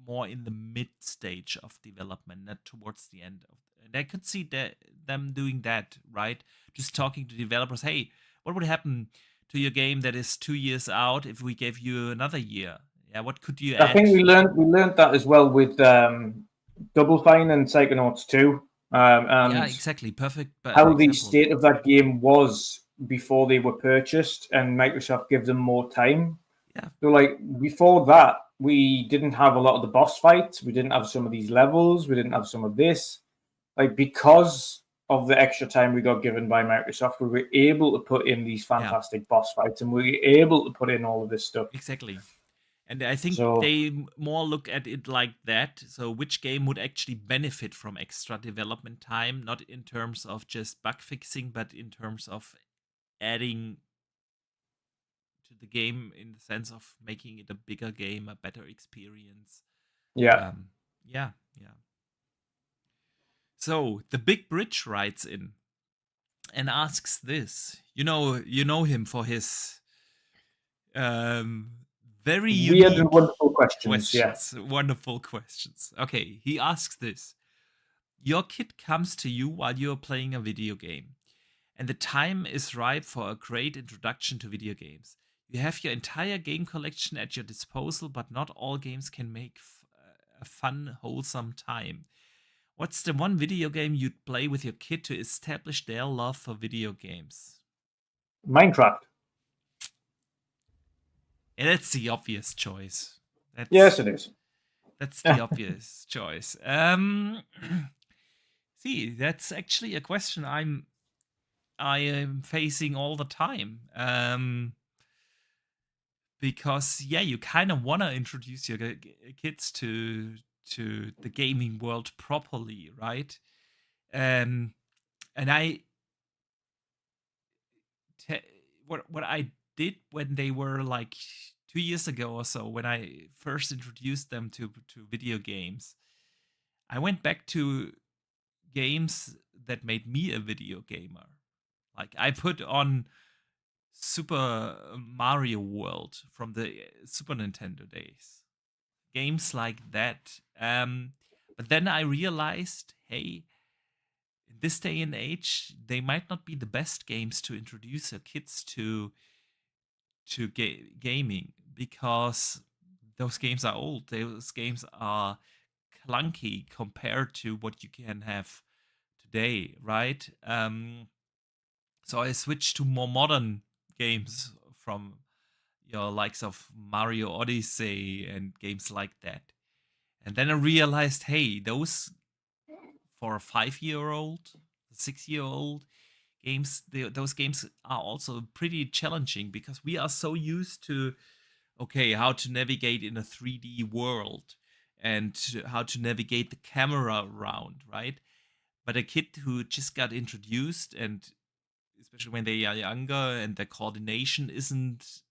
more in the mid stage of development, not towards the end of. And I could see that them doing that, right? Just talking to developers, hey, what would happen to your game that is 2 years out if we gave you another year? Yeah, what could you add? I think we learned that as well with Double Fine and Psychonauts 2. And yeah, exactly. Perfect. How the example. state of that game was before they were purchased, and Microsoft gave them more time. Yeah. So, like, before that, we didn't have a lot of the boss fights. We didn't have some of these levels. We didn't have some of this. Like, because of the extra time we got given by Microsoft, we were able to put in these fantastic boss fights, and we were able to put in all of this stuff. Exactly. And I think they more look at it like that. So which game would actually benefit from extra development time, not in terms of just bug fixing, but in terms of adding to the game in the sense of making it a bigger game, a better experience. Yeah. Yeah. So the Big Bridge writes in and asks this. You know him for his very weird unique and wonderful questions. Yeah. Wonderful questions. Okay, he asks this. Your kid comes to you while you're playing a video game, and the time is ripe for a great introduction to video games. You have your entire game collection at your disposal, but not all games can make a fun, wholesome time. What's the one video game you'd play with your kid to establish their love for video games? Minecraft. Yeah, that's the obvious choice. Yes, it is. That's the obvious choice. See, that's actually a question I am facing all the time. Because yeah, you kind of want to introduce your kids to the gaming world properly, right? And what I did when they were like 2 years ago or so, when I first introduced them to video games, I went back to games that made me a video gamer. Like I put on Super Mario World from the Super Nintendo days, games like that. But then I realized, hey, in this day and age, they might not be the best games to introduce your kids to gaming, because those games are old. Those games are clunky compared to what you can have today, right? So I switched to more modern games from your likes of Mario Odyssey and games like that. And then I realized, hey, those for a 5-year-old, 6-year-old games, those games are also pretty challenging, because we are so used to, okay, how to navigate in a 3D world. and how to navigate the camera around, right? But a kid who just got introduced, and especially when they are younger and their coordination isn't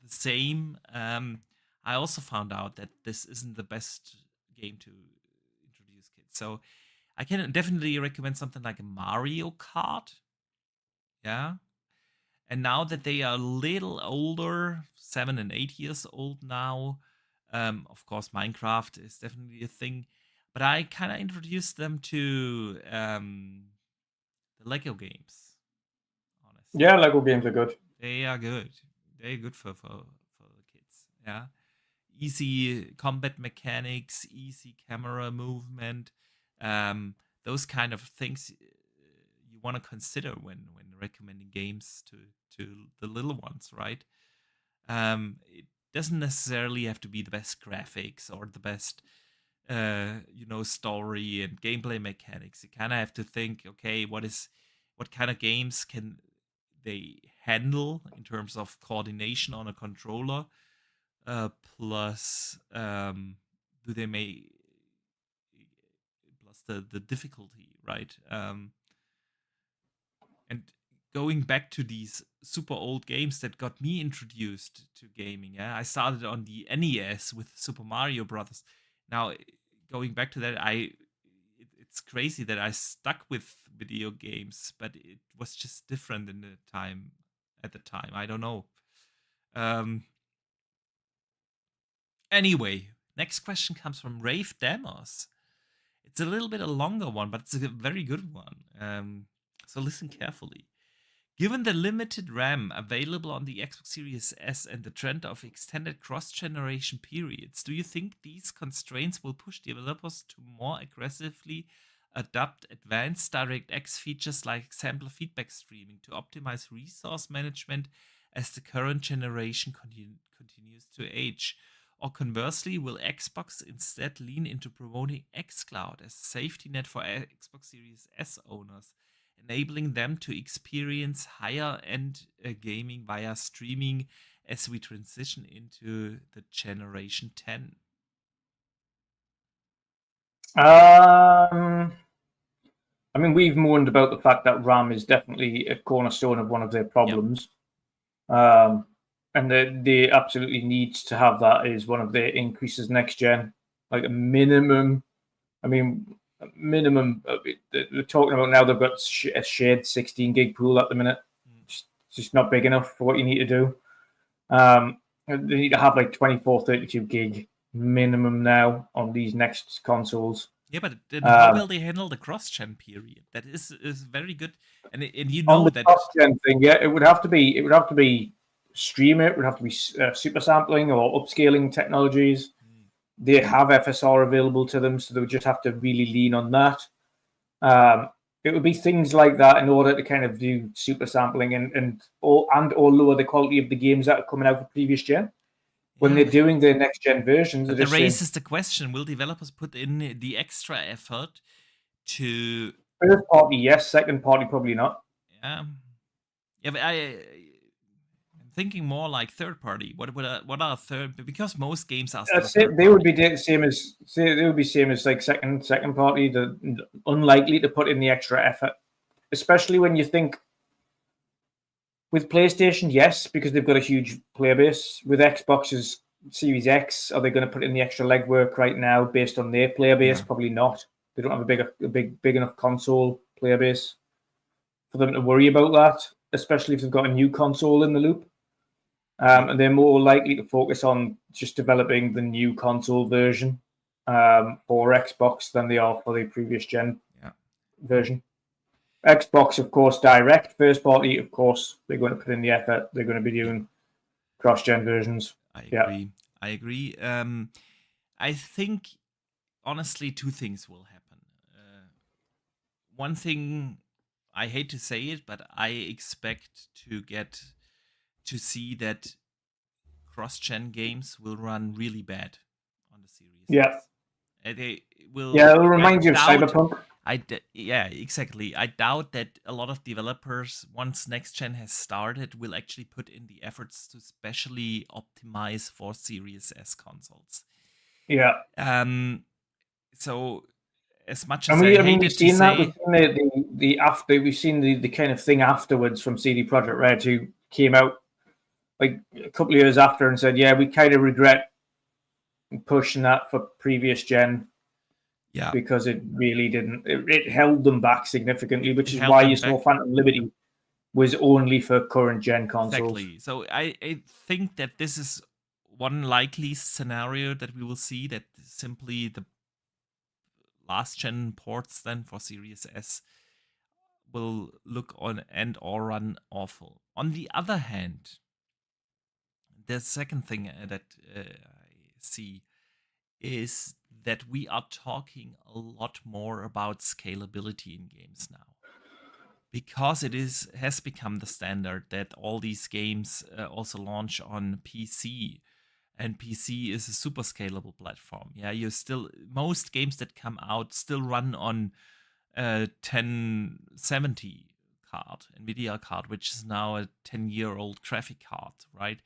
the same, I also found out that this isn't the best game to introduce kids. So I can definitely recommend something like a Mario Kart. Yeah. And now that they are a little older, 7 and 8 years old now, of course, Minecraft is definitely a thing. But I kind of introduced them to the Lego games, honestly. Yeah, Lego games are good. They are good. They're good for the kids. Yeah. Easy combat mechanics, easy camera movement, those kind of things you want to consider when recommending games to the little ones, right? It doesn't necessarily have to be the best graphics or the best story and gameplay mechanics. You kind of have to think, okay, what kind of games can they handle in terms of coordination on a controller, plus do they may plus the difficulty, right? And going back to these super old games that got me introduced to gaming, yeah, I started on the NES with Super Mario Brothers. Now, going back to that, it's crazy that I stuck with video games, but it was just different in the time at the time. I don't know. Anyway, next question comes from Rave Demos. It's a little bit a longer one, but it's a very good one. So listen carefully. Given the limited RAM available on the Xbox Series S and the trend of extended cross-generation periods, do you think these constraints will push developers to more aggressively adopt advanced DirectX features like sample feedback streaming to optimize resource management as the current generation continues to age? Or conversely, will Xbox instead lean into promoting xCloud as a safety net for Xbox Series S owners, enabling them to experience higher-end gaming via streaming as we transition into the Generation 10? I mean, we've moaned about the fact that RAM is definitely a cornerstone of one of their problems. Yep. And they absolutely need to have that as one of their increases next gen, like a minimum. I mean, minimum. They're talking about now they've got a shared 16 gig pool at the minute. It's just not big enough for what you need to do. They need to have like 24, 32 gig minimum now on these next consoles. Yeah, but then how will they handle the cross-gen period? That is very good, and you know on the that cross-gen thing. Yeah, it would have to be streamer. It would have to be super sampling or upscaling technologies. They have FSR available to them, so they would just have to really lean on that. It would be things like that in order to kind of do super sampling and or lower the quality of the games that are coming out for previous gen. When they're doing their next gen versions, but that raises the question: will developers put in the extra effort to first party? Yes, second party probably not. Yeah, but I'm thinking more like third party. What are third? Because most games are still they would be the same as like second party. They're unlikely to put in the extra effort, especially when you think with PlayStation, yes, because they've got a huge player base. With Xbox's Series X, are they going to put in the extra legwork right now based on their player base? Yeah. Probably not. They don't have a big enough console player base for them to worry about that, especially if they've got a new console in the loop. And they're more likely to focus on just developing the new console version for Xbox than they are for the previous gen version. Xbox, of course, direct. First party, of course, they're going to put in the effort. They're going to be doing cross-gen versions. I agree. I think, honestly, two things will happen. One thing, I hate to say it, but I expect to see that cross-gen games will run really bad on the Series. Yeah. They will. Yeah, it'll remind you of Cyberpunk. Yeah, exactly. I doubt that a lot of developers, once next gen has started, will actually put in the efforts to specially optimize for Series S consoles. Yeah. So as much And as I we've hated to seen that. We've say, seen the after. We've seen the kind of thing afterwards from CD Projekt Red, who came out like a couple of years after and said, "Yeah, we kind of regret pushing that for previous gen yeah, because it really didn't. It held them back significantly, it which is held why them you saw back. Phantom Liberty was only for current gen consoles." Exactly. So I think that this is one likely scenario that we will see, that simply the last gen ports then for Series S will look on and or run awful. On the other hand, the second thing that I see is that we are talking a lot more about scalability in games now, because it has become the standard that all these games also launch on PC, and PC is a super scalable platform. Yeah, most games that come out still run on 1070 card, NVIDIA card, which is now a 10-year-old graphic card, right?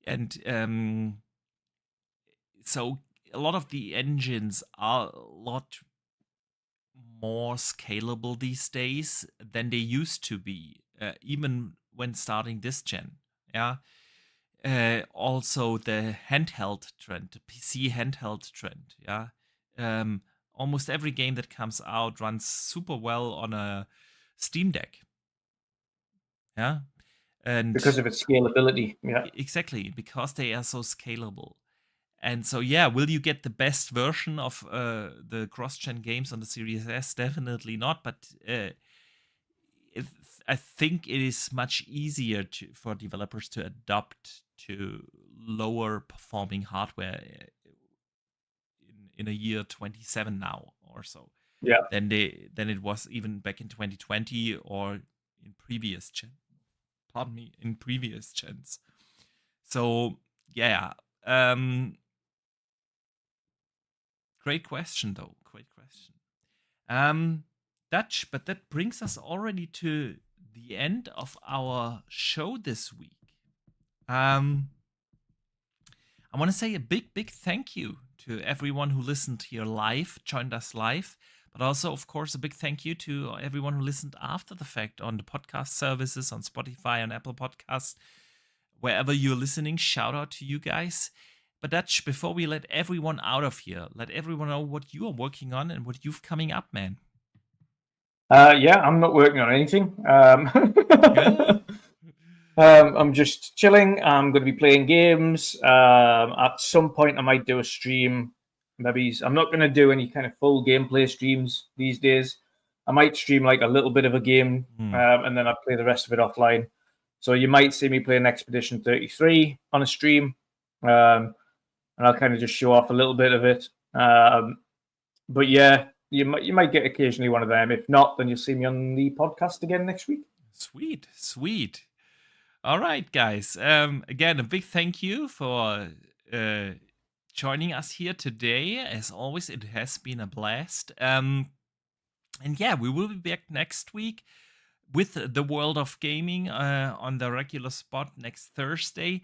And so a lot of the engines are a lot more scalable these days than they used to be, even when starting this gen. Yeah. Also, the handheld trend, the PC handheld trend. Yeah. Almost every game that comes out runs super well on a Steam Deck. Yeah. And Because of its scalability. Yeah. exactly, because they are so scalable. And so, yeah, will you get the best version of the cross-gen games on the Series S? Definitely not. But I think it is much easier for developers to adapt to lower performing hardware in a year 27 now or so. Yeah. Than it was even back in 2020 or in previous in previous gens. So yeah, great question though. Great question. Dutch, but that brings us already to the end of our show this week. I want to say a big thank you to everyone who listened here live, joined us live, but also, of course, a big thank you to everyone who listened after the fact on the podcast services, on Spotify, on Apple Podcasts, wherever you're listening. Shout out to you guys. But Dutch, before we let everyone out of here, let everyone know what you are working on and what you've coming up, man. Yeah, I'm not working on anything. Yeah. I'm just chilling. I'm going to be playing games. At some point, I might do a stream. Maybe I'm not going to do any kind of full gameplay streams these days. I might stream like a little bit of a game, and then I'll play the rest of it offline. So you might see me playing Expedition 33 on a stream, and I'll kind of just show off a little bit of it. But yeah, you might get occasionally one of them. If not, then you'll see me on the podcast again next week. Sweet. All right, guys. Again, a big thank you for joining us here today. As always, it has been a blast. And yeah, we will be back next week with the world of gaming on the regular spot next Thursday.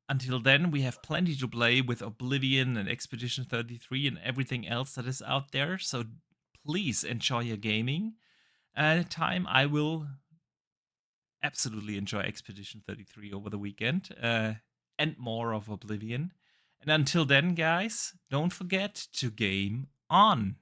Until then, we have plenty to play with Oblivion and Expedition 33 and everything else that is out there. So please enjoy your gaming time. I will absolutely enjoy Expedition 33 over the weekend and more of Oblivion. And until then, guys, don't forget to game on.